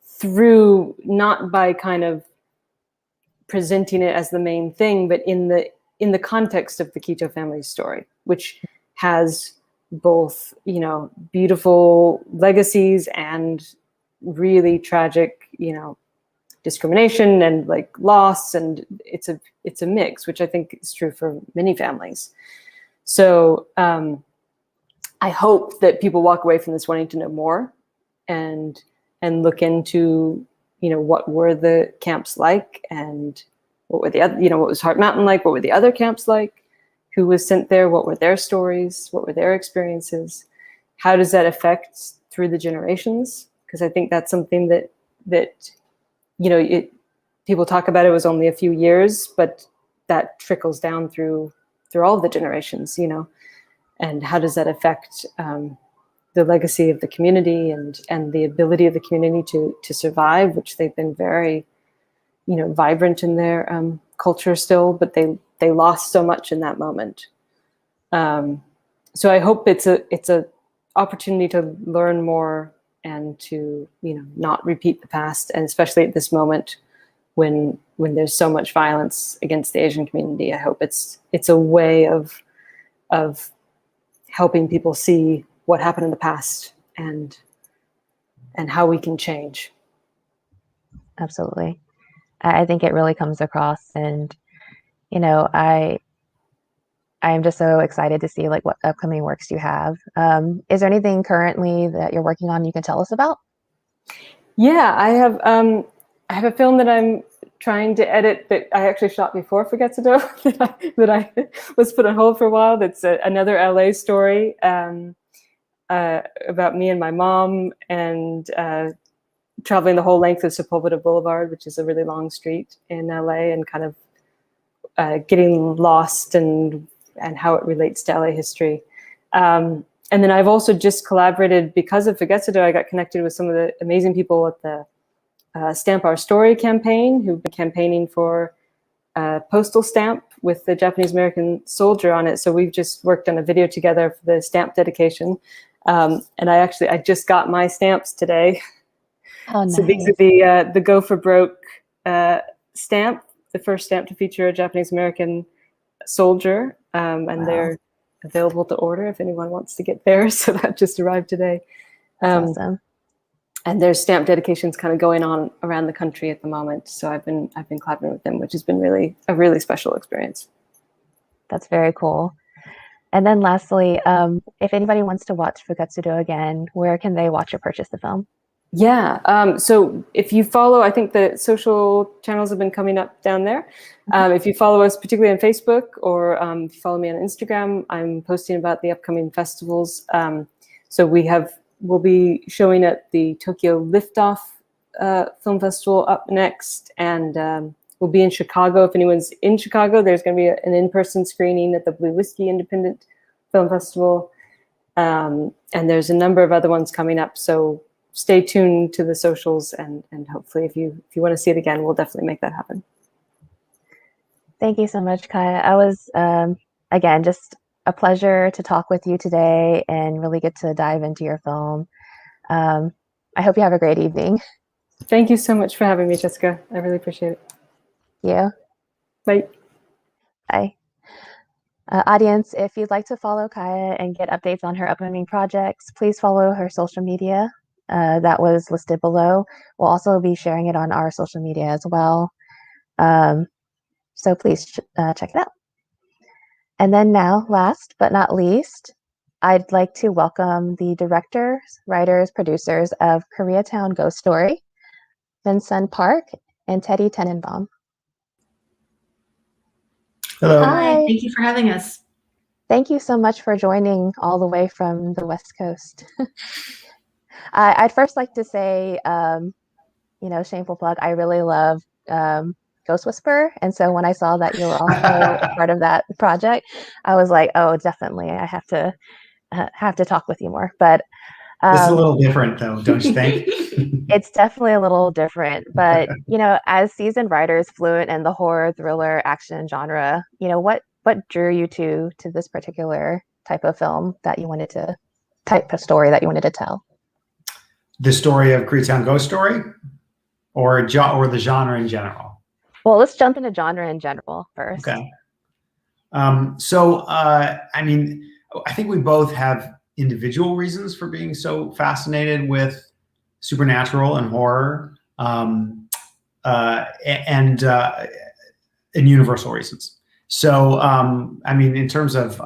through, not by kind of presenting it as the main thing, but in the context of the Kito family's story, which has both, you know, beautiful legacies and really tragic, you know, discrimination and like loss, and it's a mix, which I think is true for many families. So I hope that people walk away from this wanting to know more, and look into, you know, what were the camps like, and what were the other, you know, what was Heart Mountain like, what were the other camps like, who was sent there, what were their stories, what were their experiences, how does that affect through the generations? Because I think that's something that you know, people talk about it was only a few years, but that trickles down through all the generations, you know, and how does that affect the legacy of the community and the ability of the community to survive, which they've been very, you know, vibrant in their culture still, but they lost so much in that moment. So I hope it's a opportunity to learn more, and to, you know, not repeat the past, and especially at this moment when there's so much violence against the Asian community. I hope it's a way of helping people see what happened in the past and how we can change. Absolutely. I think it really comes across, and, you know, I'm just so excited to see like what upcoming works you have. Is there anything currently that you're working on you can tell us about? Yeah, I have a film that I'm trying to edit that I actually shot before Fugetsu-Do that I was put on hold for a while. That's another LA story about me and my mom, and traveling the whole length of Sepulveda Boulevard, which is a really long street in LA, and kind of getting lost and how it relates to LA history. And then I've also just collaborated, because of Fugetsu-Do, I got connected with some of the amazing people at the Stamp Our Story campaign, who've been campaigning for a postal stamp with the Japanese American soldier on it. So we've just worked on a video together for the stamp dedication. And I just got my stamps today. Oh, nice. So these are the Go for Broke stamp, the first stamp to feature a Japanese American soldier, and Wow. they're available to order if anyone wants to get there. So that just arrived today. That's awesome. And there's stamp dedications kind of going on around the country at the moment. So I've been collaborating with them, which has been a really special experience. That's very cool. And then lastly, if anybody wants to watch Fugetsu-Do again, where can they watch or purchase the film? Yeah, so if you follow, I think the social channels have been coming up down there. If you follow us, particularly on Facebook, or if you follow me on Instagram, I'm posting about the upcoming festivals. So we'll be showing at the Tokyo Liftoff Film Festival up next, and we'll be in Chicago. If anyone's in Chicago, there's going to be an in-person screening at the Blue Whiskey Independent Film Festival, and there's a number of other ones coming up. So stay tuned to the socials, and hopefully if you want to see it again, we'll definitely make that happen. Thank you so much, Kaia. I was, again, just a pleasure to talk with you today and really get to dive into your film. I hope you have a great evening. Thank you so much for having me, Jessica. I really appreciate it. Yeah. Bye. Bye. Audience, if you'd like to follow Kaia and get updates on her upcoming projects, please follow her social media that was listed below. We'll also be sharing it on our social media as well. So please check it out. And then now, last but not least, I'd like to welcome the directors, writers, producers of Koreatown Ghost Story, Minsun Park, and Teddy Tenenbaum. Hello. Hi. Thank you for having us. Thank you so much for joining all the way from the West Coast. I'd first like to say, shameful plug, I really love Ghost Whisperer. And so when I saw that you were also part of that project, I was like, oh, definitely, I have to talk with you more. But this is a little different, though, don't you think? It's definitely a little different. But, as seasoned writers fluent in the horror, thriller, action genre, what drew you to this particular type of story that you wanted to tell? The story of Koreatown Ghost Story, or the genre in general? Well, let's jump into genre in general first. Okay. I think we both have individual reasons for being so fascinated with supernatural and horror, and universal reasons. So, in terms of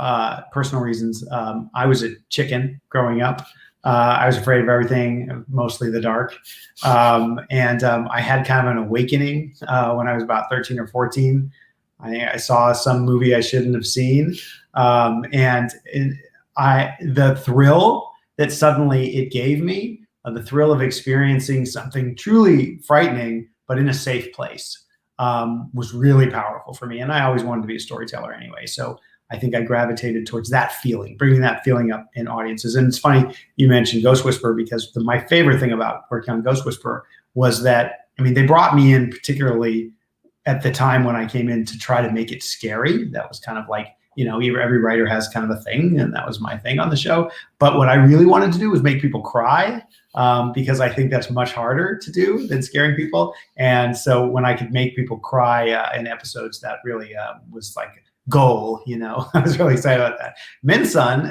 personal reasons, I was a chicken growing up. I was afraid of everything, mostly the dark. I had kind of an awakening when I was about 13 or 14. I saw some movie I shouldn't have seen. The thrill that suddenly it gave me, the thrill of experiencing something truly frightening, but in a safe place, was really powerful for me. And I always wanted to be a storyteller anyway. So I think I gravitated towards that feeling, bringing that feeling up in audiences. And it's funny you mentioned Ghost Whisperer, because my favorite thing about working on Ghost Whisperer was that, they brought me in particularly at the time when I came in to try to make it scary. That was kind of like, every writer has kind of a thing, and that was my thing on the show. But what I really wanted to do was make people cry, because I think that's much harder to do than scaring people. And so when I could make people cry in episodes, that really was like goal, I was really excited about that. Minsun,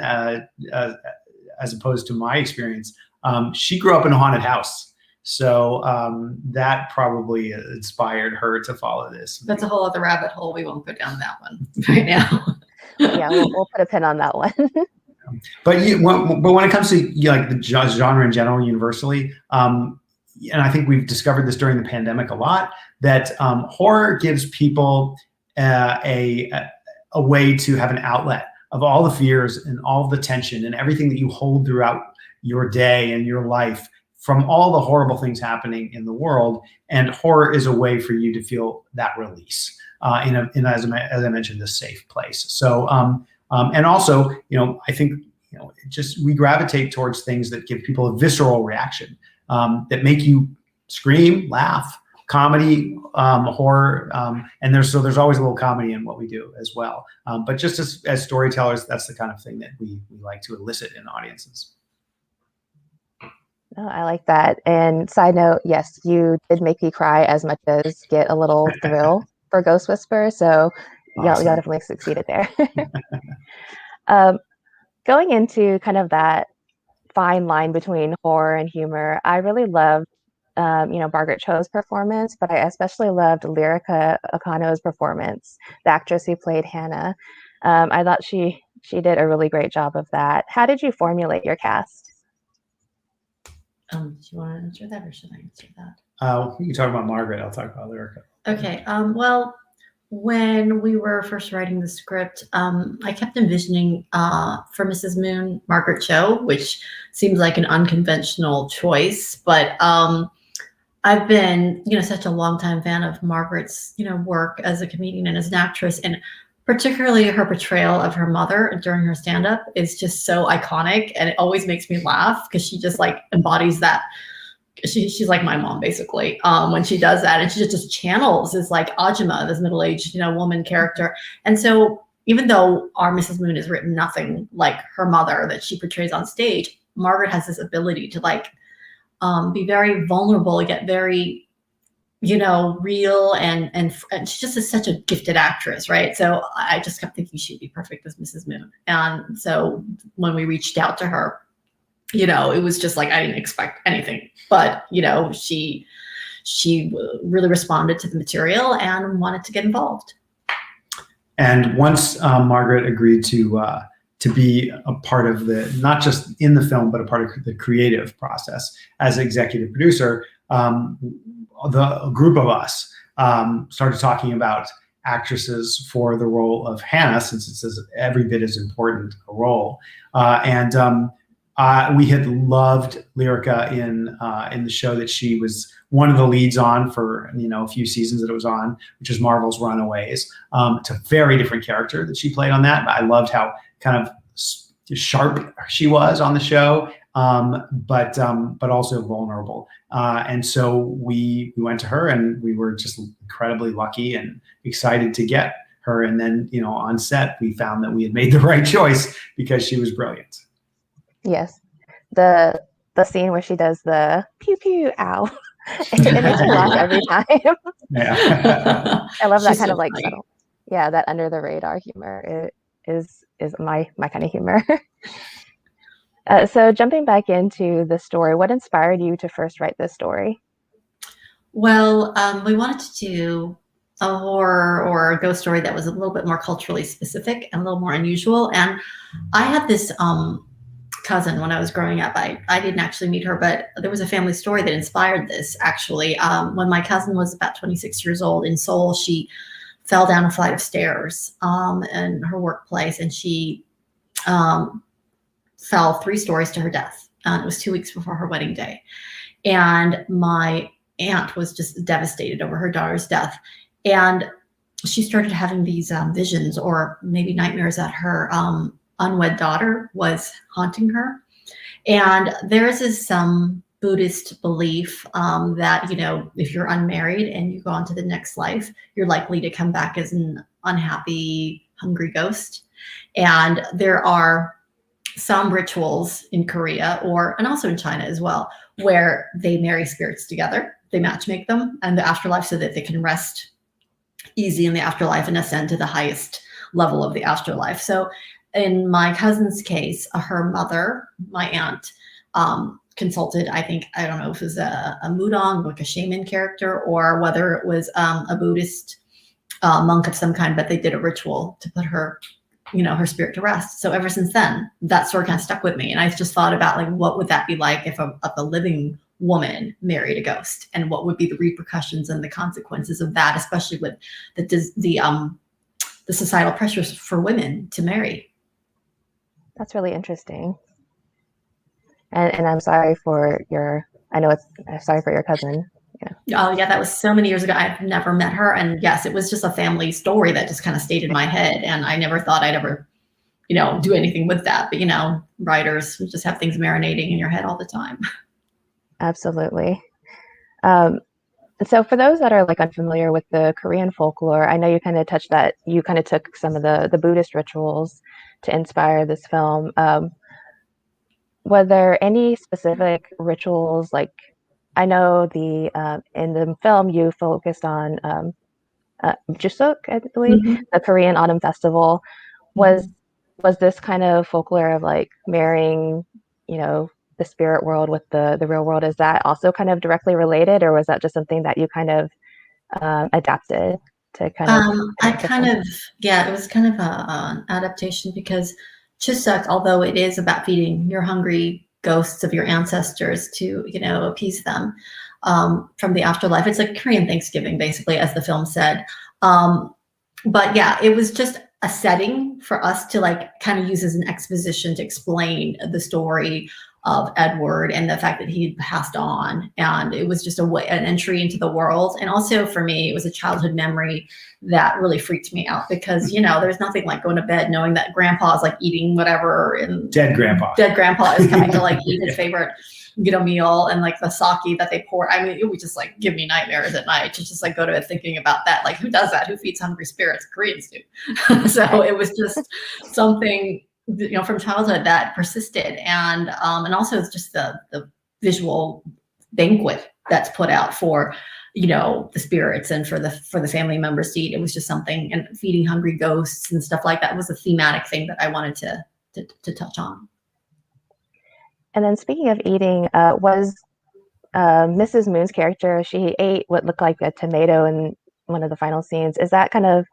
as opposed to my experience, she grew up in a haunted house. So that probably inspired her to follow this. That's a whole other rabbit hole. We won't go down that one right now. Yeah, we'll put a pin on that one. But when it comes to the genre in general, universally, and I think we've discovered this during the pandemic a lot, that horror gives people a way to have an outlet of all the fears and all the tension and everything that you hold throughout your day and your life, from all the horrible things happening in the world. And horror is a way for you to feel that release in as I mentioned, this safe place. So, and also, I think, we gravitate towards things that give people a visceral reaction, that make you scream, laugh, comedy, horror, and there's always a little comedy in what we do as well. But just as storytellers, that's the kind of thing that we like to elicit in audiences. Oh, I like that. And side note, yes, you did make me cry as much as get a little thrill for Ghost Whisperer. So Awesome. y'all definitely succeeded there. Going into kind of that fine line between horror and humor, I really loved, Margaret Cho's performance, but I especially loved Lyrica Okano's performance, the actress who played Hannah. I thought she did a really great job of that. How did you formulate your cast? Do you want to answer that, or should I answer that? You can talk about Margaret. I'll talk about Lyrica. Okay. Well, when we were first writing the script, I kept envisioning for Mrs. Moon, Margaret Cho, which seems like an unconventional choice, but I've been, such a longtime fan of Margaret's, work as a comedian and as an actress, and particularly her portrayal of her mother during her stand-up is just so iconic, and it always makes me laugh because she just embodies that she's like my mom basically when she does that, and she just channels this like Ajima, this middle-aged woman character. And so even though our Mrs. Moon is written nothing like her mother that she portrays on stage, Margaret has this ability to like be very vulnerable, yet very real, and she just is such a gifted actress, right? So I just kept thinking she'd be perfect as Mrs. Moon. And so when we reached out to her, it was just like I didn't expect anything, but she really responded to the material and wanted to get involved. And once Margaret agreed to be a part of not just in the film, but a part of the creative process as executive producer, the group of us started talking about actresses for the role of Hannah, since it's every bit as important a role. We had loved Lyrica in the show that she was one of the leads on for a few seasons that it was on, which is Marvel's Runaways. It's a very different character that she played on that. I loved how kind of sharp she was on the show, but also vulnerable. And so we went to her, and we were just incredibly lucky and excited to get her. And then on set, we found that we had made the right choice because she was brilliant. Yes, the scene where she does the pew pew ow, it makes me laugh every time. Yeah. I love that She's kind so of like funny. subtle, that under the radar humor. It is my kind of humor. So jumping back into the story, what inspired you to first write this story? Well, we wanted to do a horror or a ghost story that was a little bit more culturally specific and a little more unusual. And I had this cousin when I was growing up. I didn't actually meet her, but there was a family story that inspired this, actually. When my cousin was about 26 years old in Seoul, she fell down a flight of stairs in her workplace, and she fell 3 stories to her death. It was 2 weeks before her wedding day. And my aunt was just devastated over her daughter's death. And she started having these visions, or maybe nightmares, that her unwed daughter was haunting her. And there is this Buddhist belief that, if you're unmarried and you go on to the next life, you're likely to come back as an unhappy, hungry ghost. And there are some rituals in Korea, and also in China as well, where they marry spirits together. They matchmake them in the afterlife so that they can rest easy in the afterlife and ascend to the highest level of the afterlife. So in my cousin's case, her mother, my aunt, consulted, I don't know if it was a mudong, like a shaman character, or whether it was a Buddhist monk of some kind, but they did a ritual to put her, her spirit to rest. So ever since then, that story kind of stuck with me. And I just thought about, like, what would that be like if a living woman married a ghost, and what would be the repercussions and the consequences of that, especially with the societal pressures for women to marry. That's really interesting. And I'm sorry for I'm sorry for your cousin. Yeah. Oh yeah, that was so many years ago. I've never met her. And yes, it was just a family story that just kind of stayed in my head. And I never thought I'd ever, do anything with that. But, writers just have things marinating in your head all the time. Absolutely. So for those that are like unfamiliar with the Korean folklore, I know you kind of touched that, you kind of took some of the Buddhist rituals to inspire this film. Were there any specific rituals? Like, I know in the film you focused on Jusuk, I believe, the Korean Autumn Festival. Was this kind of folklore of like marrying, the spirit world with the real world? Is that also kind of directly related, or was that just something that you kind of adapted to kind of? It was kind of an adaptation, because Chuseok, although it is about feeding your hungry ghosts of your ancestors to, appease them from the afterlife, it's like Korean Thanksgiving, basically, as the film said. But yeah, it was just a setting for us to like kind of use as an exposition to explain the story of Edward and the fact that he had passed on. And it was just an entry into the world. And also for me, it was a childhood memory that really freaked me out, because, there's nothing like going to bed knowing that grandpa's like eating whatever, and Dead grandpa is coming to like eat his favorite get a meal, and like the sake that they pour. I mean, it would just like give me nightmares at night to just like go to bed thinking about that. Like, who does that? Who feeds hungry spirits? Koreans do. So it was just something, you know, from childhood that persisted, and also it's just the visual banquet that's put out for, you know, the spirits and for the family members to eat. It was just something, and feeding hungry ghosts and stuff like that was a thematic thing that I wanted to touch on. And then speaking of eating, was Mrs. Moon's character, she ate what looked like a tomato in one of the final scenes. Is that kind of,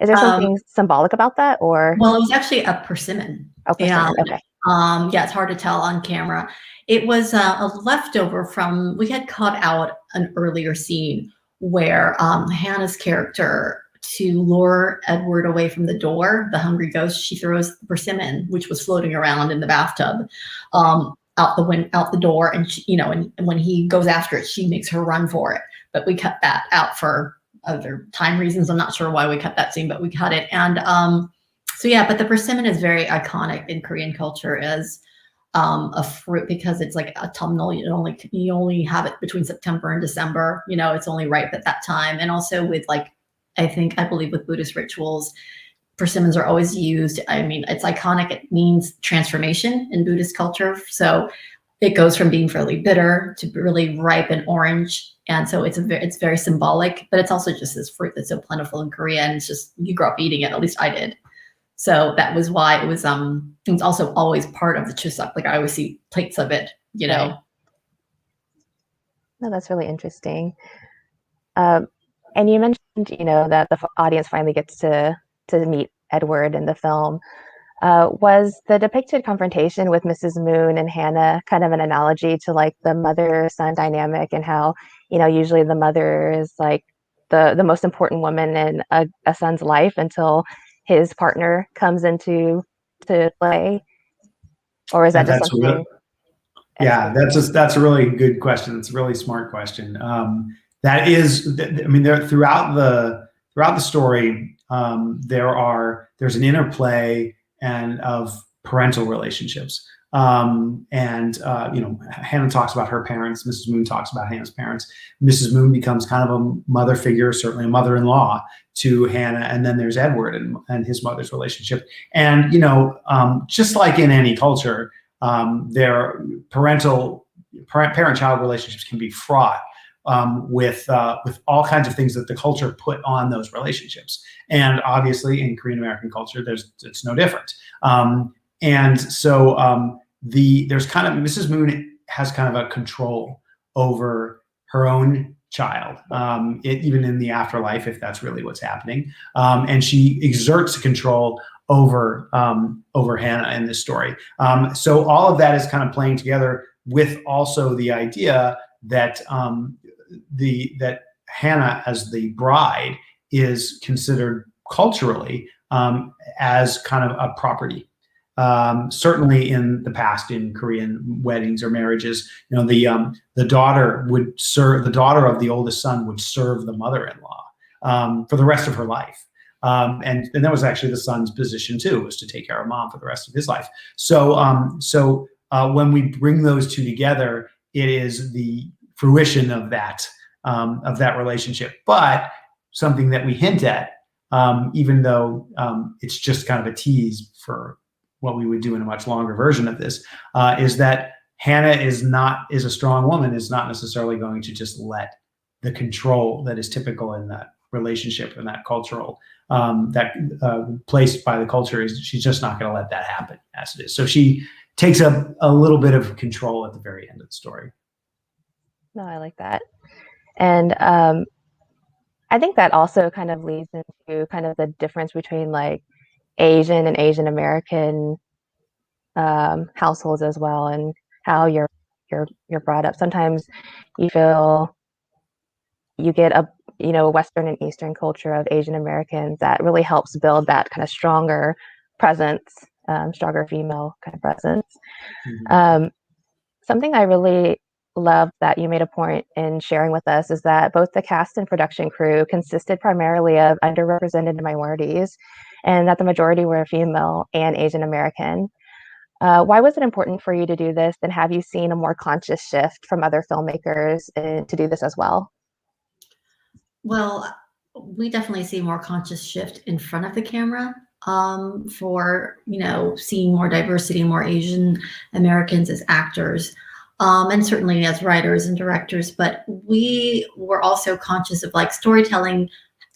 is there something symbolic about that, or? Well, it was actually a persimmon. Oh, persimmon. Okay. Yeah, it's hard to tell on camera. It was a leftover from, we had cut out an earlier scene where Hannah's character, to lure Edward away from the door, the hungry ghost, she throws the persimmon, which was floating around in the bathtub, out the door, and she, you know, and when he goes after it, she makes her run for it. But we cut that out for other time reasons. I'm not sure why we cut that scene, but we cut it. And so yeah, but the persimmon is very iconic in Korean culture as a fruit, because it's like autumnal. You only have it between September and December. You know, it's only ripe at that time. And also with like, I believe with Buddhist rituals, persimmons are always used. I mean, it's iconic. It means transformation in Buddhist culture. So it goes from being fairly bitter to really ripe and orange. And so it's very symbolic, but it's also just this fruit that's so plentiful in Korea. And it's just, you grow up eating it. At least I did. So that was why it was also always part of the chuseok. Like I always see plates of it, you know. Right. No, that's really interesting. And you mentioned, you know, that the audience finally gets to meet Edward in the film. Was the depicted confrontation with Mrs. Moon and Hannah kind of an analogy to like the mother-son dynamic, and how, you know, usually the mother is like the most important woman in a son's life until his partner comes into play? Or is that just something? That's a really good question. It's a really smart question. That is, I mean, there throughout the story, there's an interplay and of parental relationships. You know, Hannah talks about her parents. Mrs. Moon talks about Hannah's parents. Mrs. Moon becomes kind of a mother figure, certainly a mother-in-law to Hannah. And then there's Edward and his mother's relationship. And, you know, just like in any culture, their parent-child relationships can be fraught with all kinds of things that the culture put on those relationships. And obviously in Korean American culture, it's no different. And so there's kind of, Mrs. Moon has kind of a control over her own child, even in the afterlife, if that's really what's happening. And she exerts control over Hannah in this story. So all of that is kind of playing together with also the idea that that Hannah as the bride is considered culturally as kind of a property. Certainly in the past, in Korean weddings or marriages, you know, the daughter of the oldest son would serve the mother-in-law for the rest of her life. And that was actually the son's position too, was to take care of mom for the rest of his life. So when we bring those two together, it is the fruition of that relationship, but something that we hint at, even though it's just kind of a tease for what we would do in a much longer version of this, is that Hannah is a strong woman, is not necessarily going to just let the control that is typical in that relationship and that cultural, placed by the culture, is she's just not going to let that happen as it is. So she takes a little bit of control at the very end of the story. No, I like that. And I think that also kind of leads into kind of the difference between like Asian and Asian American households as well, and how you're brought up. Sometimes you feel you get a Western and Eastern culture of Asian Americans that really helps build that kind of stronger presence, stronger female kind of presence. Mm-hmm. Something I really love that you made a point in sharing with us is that both the cast and production crew consisted primarily of underrepresented minorities, and that the majority were female and Asian American. Why was it important for you to do this? And have you seen a more conscious shift from other filmmakers to do this as well? Well, we definitely see a more conscious shift in front of the camera for, seeing more diversity, more Asian Americans as actors, and certainly as writers and directors. But we were also conscious of like storytelling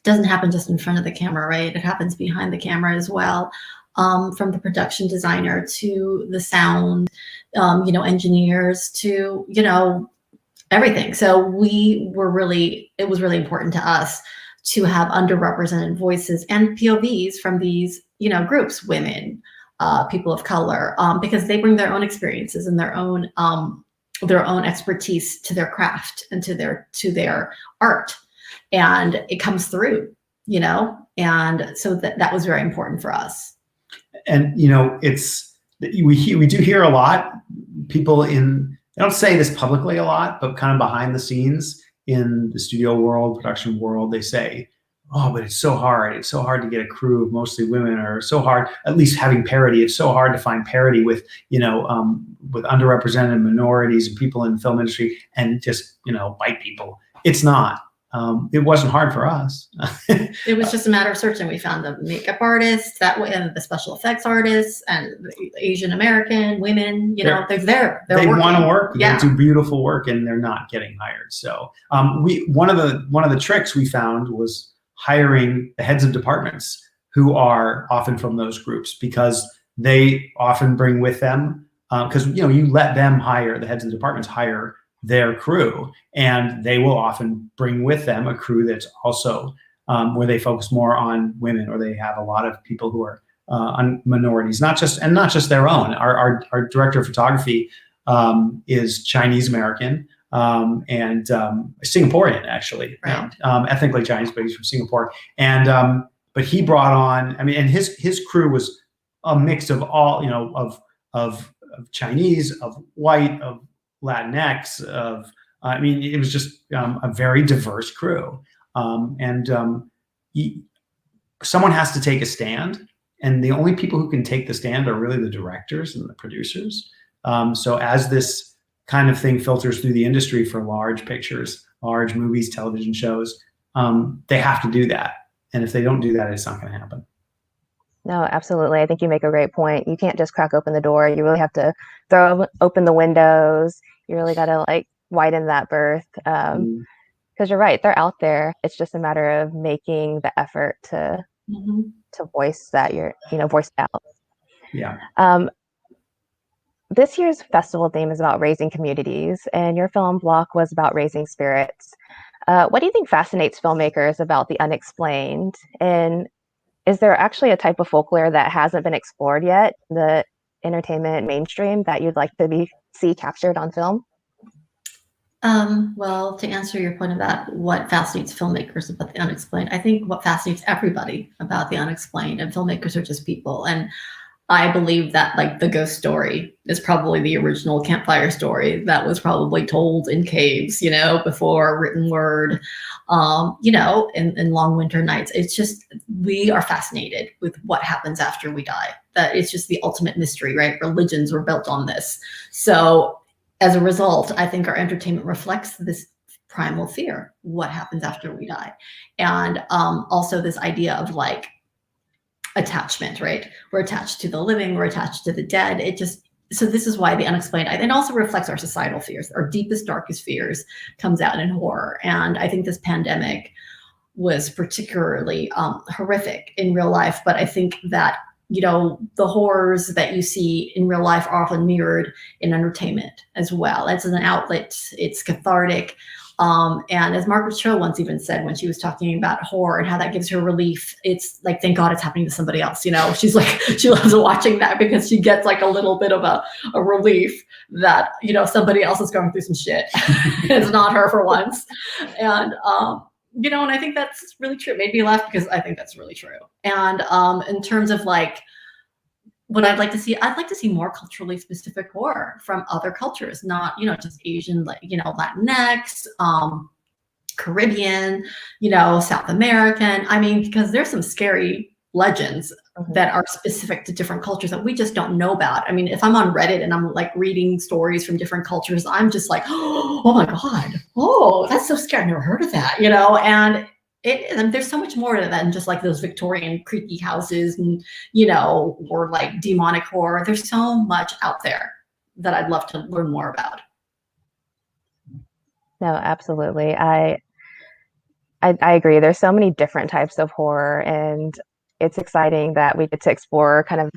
doesn't happen just in front of the camera, right? It happens behind the camera as well. From the production designer to the sound, engineers to, everything. So it was really important to us to have underrepresented voices and POVs from these, groups, women, people of color, because they bring their own experiences and their own expertise to their craft and to their art, and it comes through, and so that was very important for us. And we do hear a lot, people they don't say this publicly a lot, but kind of behind the scenes in the studio world, production world, they say, oh, but it's so hard. It's so hard to get a crew of mostly women, or so hard, at least having parity. It's so hard to find parity with underrepresented minorities and people in the film industry and just, white people. It's not. It wasn't hard for us. It was just a matter of searching. We found the makeup artists that way, and the special effects artists, and the Asian American women. They're there. They want to work. Yeah. They do beautiful work, and they're not getting hired. So one of the tricks we found was hiring the heads of departments who are often from those groups, because they often bring with them because you let them hire, the heads of departments hire their crew, and they will often bring with them a crew that's also where they focus more on women, or they have a lot of people who are on minorities, not just their own. Our director of photography is Chinese American and Singaporean, actually, right. Ethnically Chinese, but he's from Singapore. And but he brought on, and his crew was a mix of all, of Chinese, of white, of Latinx, it was just a very diverse crew. Someone has to take a stand, and the only people who can take the stand are really the directors and the producers. So as this kind of thing filters through the industry for large pictures, large movies, television shows, they have to do that. And if they don't do that, it's not going to happen. No, absolutely. I think you make a great point. You can't just crack open the door. You really have to throw open the windows. You really got to widen that berth. Because you're right, they're out there. It's just a matter of making the effort to voice that voice out. Yeah. This year's festival theme is about raising communities, and your film block was about raising spirits. What do you think fascinates filmmakers about the unexplained? And is there actually a type of folklore that hasn't been explored yet, the entertainment mainstream, that you'd like to see captured on film? Well, to answer your point about what fascinates filmmakers about the unexplained, I think what fascinates everybody about the unexplained, and filmmakers are just people. And I believe that the ghost story is probably the original campfire story that was probably told in caves, before written word, in long winter nights. It's just, we are fascinated with what happens after we die. That it's just the ultimate mystery, right? Religions were built on this. So as a result, I think our entertainment reflects this primal fear, what happens after we die. And also this idea of attachment, right? We're attached to the living, we're attached to the dead. So this is why the unexplained, and also reflects our societal fears. Our deepest, darkest fears comes out in horror. And I think this pandemic was particularly horrific in real life. But I think that, the horrors that you see in real life are often mirrored in entertainment as well. It's an outlet, it's cathartic. And as Margaret Cho once even said when she was talking about horror and how that gives her relief, it's thank God it's happening to somebody else. She's she loves watching that because she gets a little bit of a relief that, somebody else is going through some shit. It's not her for once. And, and I think that's really true. It made me laugh because I think that's really true. And in terms of what I'd like to see, I'd like to see more culturally specific horror from other cultures, not, just Asian, Latinx, Caribbean, South American. Because there's some scary legends that are specific to different cultures that we just don't know about. I mean, if I'm on Reddit and I'm like reading stories from different cultures, I'm just like, oh my God, oh, that's so scary. I've never heard of that, you know? And there's so much more to that than just like those Victorian creaky houses and, you know, or like demonic horror. There's so much out there that I'd love to learn more about. No, absolutely. I agree. There's so many different types of horror, and it's exciting that we get to explore kind of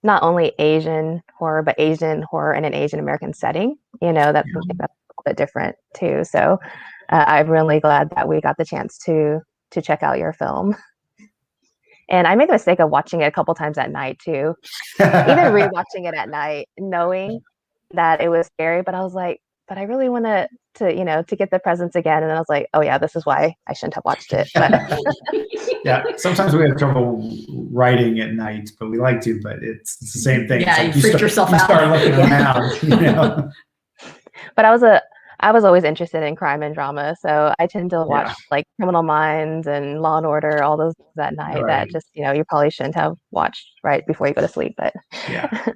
not only Asian horror, but Asian horror in an Asian American setting. You know, that's something that's a little bit different too. So I'm really glad that we got the chance to check out your film. And I made the mistake of watching it a couple times at night too. Even rewatching it at night, knowing that it was scary, but I was like, but I really want to you know, to get the presence again. And I was like, oh yeah, this is why I shouldn't have watched it. But yeah, sometimes we have trouble writing at night, but we like to. But it's the same thing. Yeah, like you freak yourself out. You start looking around. You know? But I was always interested in crime and drama, so I tend to watch like Criminal Minds and Law and Order, all those things at night that just, you know, you probably shouldn't have watched right before you go to sleep. But yeah.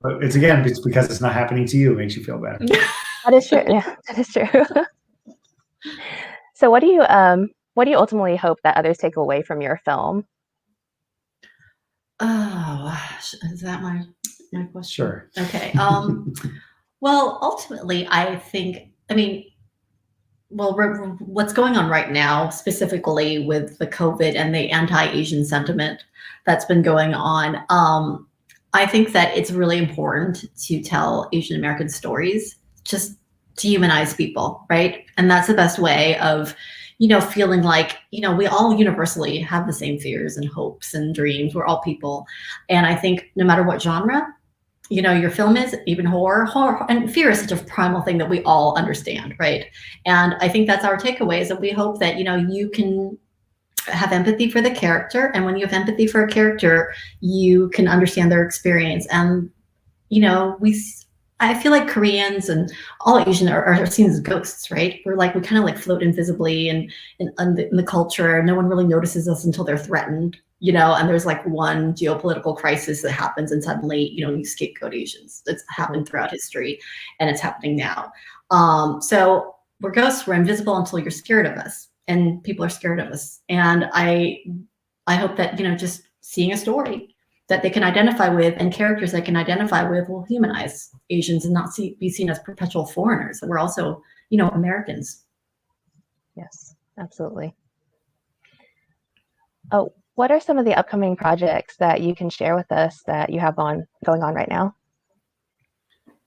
But it's because it's not happening to you, it makes you feel better. That is true. Yeah, that is true. So what do you ultimately hope that others take away from your film? Oh, is that my question? Sure. Okay. Well, ultimately, I think, I mean, well, what's going on right now, specifically with the COVID and the anti-Asian sentiment that's been going on, I think that it's really important to tell Asian American stories, just to humanize people, right? And that's the best way of, you know, feeling like, you know, we all universally have the same fears and hopes and dreams. We're all people. And I think no matter what genre, you know, your film is, even horror, and fear is such a primal thing that we all understand, right? And I think that's our takeaway, is that we hope that, you know, you can have empathy for the character. And when you have empathy for a character, you can understand their experience. And, you know, I feel like Koreans and all Asian are seen as ghosts, right? We kind of like float invisibly in the culture. No one really notices us until they're threatened, you know, and there's like one geopolitical crisis that happens and suddenly, you know, you scapegoat Asians. It's happened throughout history and it's happening now. So we're ghosts, we're invisible until you're scared of us, and people are scared of us. And I hope that, you know, just seeing a story that they can identify with and characters they can identify with will humanize Asians and not be seen as perpetual foreigners. We're also, you know, Americans. Yes, absolutely. Oh, what are some of the upcoming projects that you can share with us that you have going on right now?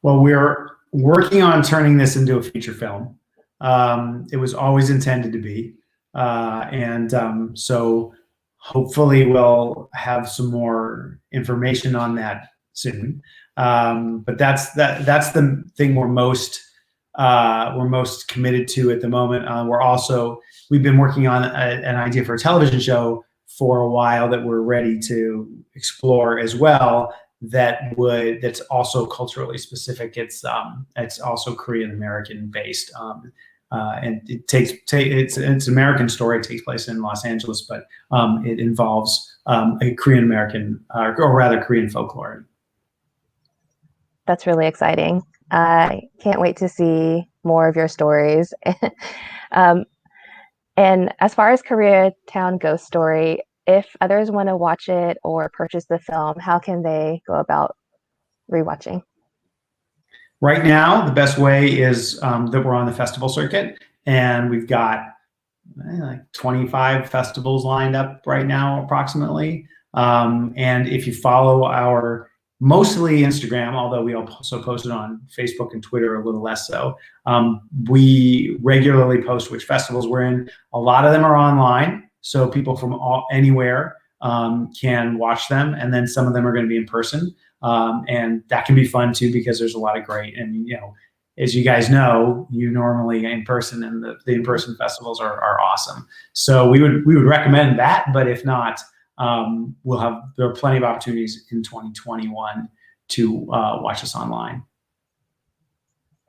Well, we're working on turning this into a feature film. It was always intended to be. So hopefully we'll have some more information on that soon. But that's the thing we're most committed to at the moment. We've been working on an idea for a television show for a while that we're ready to explore as well. That's also culturally specific. It's also Korean American based. And it's an American story. It takes place in Los Angeles, but it involves a Korean American, or rather Korean folklore. That's really exciting. I can't wait to see more of your stories. And as far as Koreatown Ghost Story, if others want to watch it or purchase the film, how can they go about rewatching? Right now, the best way is that we're on the festival circuit, and we've got like 25 festivals lined up right now, approximately. And if you follow our mostly Instagram, although we also post it on Facebook and Twitter a little less so, we regularly post which festivals we're in. A lot of them are online, so people from anywhere can watch them, and then some of them are going to be in person. And that can be fun too, because there's a lot of great, and, you know, as you guys know, you normally in person, and the in-person festivals are awesome. So we would recommend that, but if not, there are plenty of opportunities in 2021 to watch us online.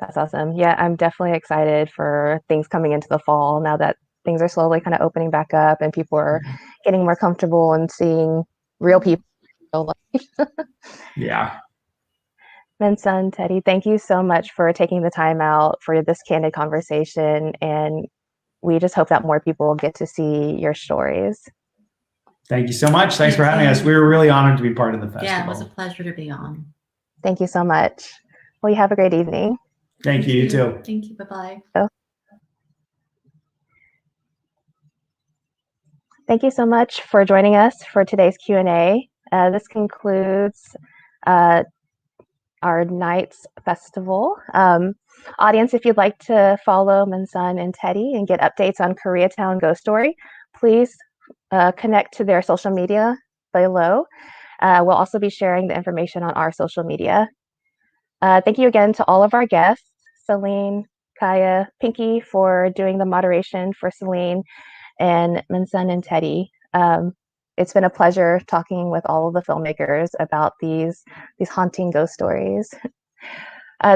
That's awesome. Yeah, I'm definitely excited for things coming into the fall now that things are slowly kind of opening back up and people are getting more comfortable and seeing real people in real life. Yeah. Minsun, Teddy, thank you so much for taking the time out for this candid conversation. And we just hope that more people get to see your stories. Thank you so much. Thanks for Thank having us. you. We were really honored to be part of the festival. Yeah, it was a pleasure to be on. Thank you so much. Well, you have a great evening. Thank you. You too. Thank you. Bye-bye. Thank you so much for joining us for today's Q&A. This concludes our night's festival. Audience, if you'd like to follow Minsun and Teddy and get updates on Koreatown Ghost Story, please connect to their social media below. We'll also be sharing the information on our social media. Thank you again to all of our guests, Celine, Kaia, Pinky for doing the moderation for Celine, and Minsun and Teddy. It's been a pleasure talking with all of the filmmakers about these haunting ghost stories.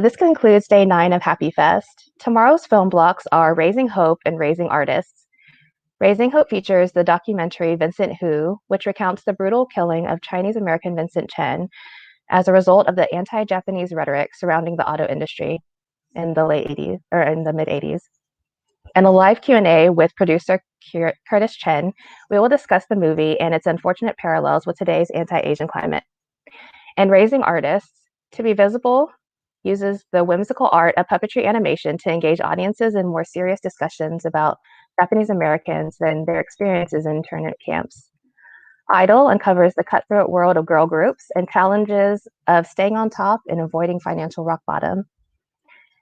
This concludes day 9 of HAAPIFEST. Tomorrow's film blocks are Raising Hope and Raising Artists. Raising Hope features the documentary Vincent Hu, which recounts the brutal killing of Chinese-American Vincent Chen as a result of the anti-Japanese rhetoric surrounding the auto industry in the late 80s or in the mid 80s. And a live Q&A with producer Curtis Chen, we will discuss the movie and its unfortunate parallels with today's anti-Asian climate. And Raising Artists, to be visible, uses the whimsical art of puppetry animation to engage audiences in more serious discussions about Japanese Americans and their experiences in internment camps. Idol uncovers the cutthroat world of girl groups and challenges of staying on top and avoiding financial rock bottom.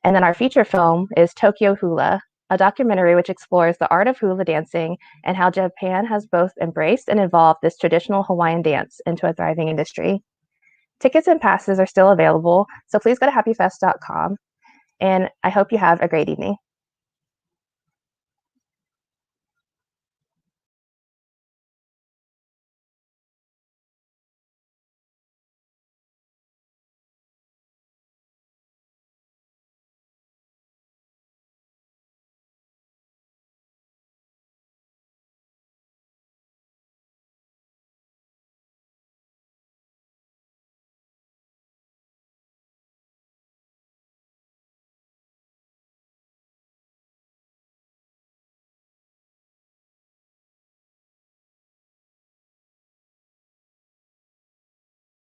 And then our feature film is Tokyo Hula, a documentary which explores the art of hula dancing and how Japan has both embraced and evolved this traditional Hawaiian dance into a thriving industry. Tickets and passes are still available, so please go to haapifest.com, and I hope you have a great evening.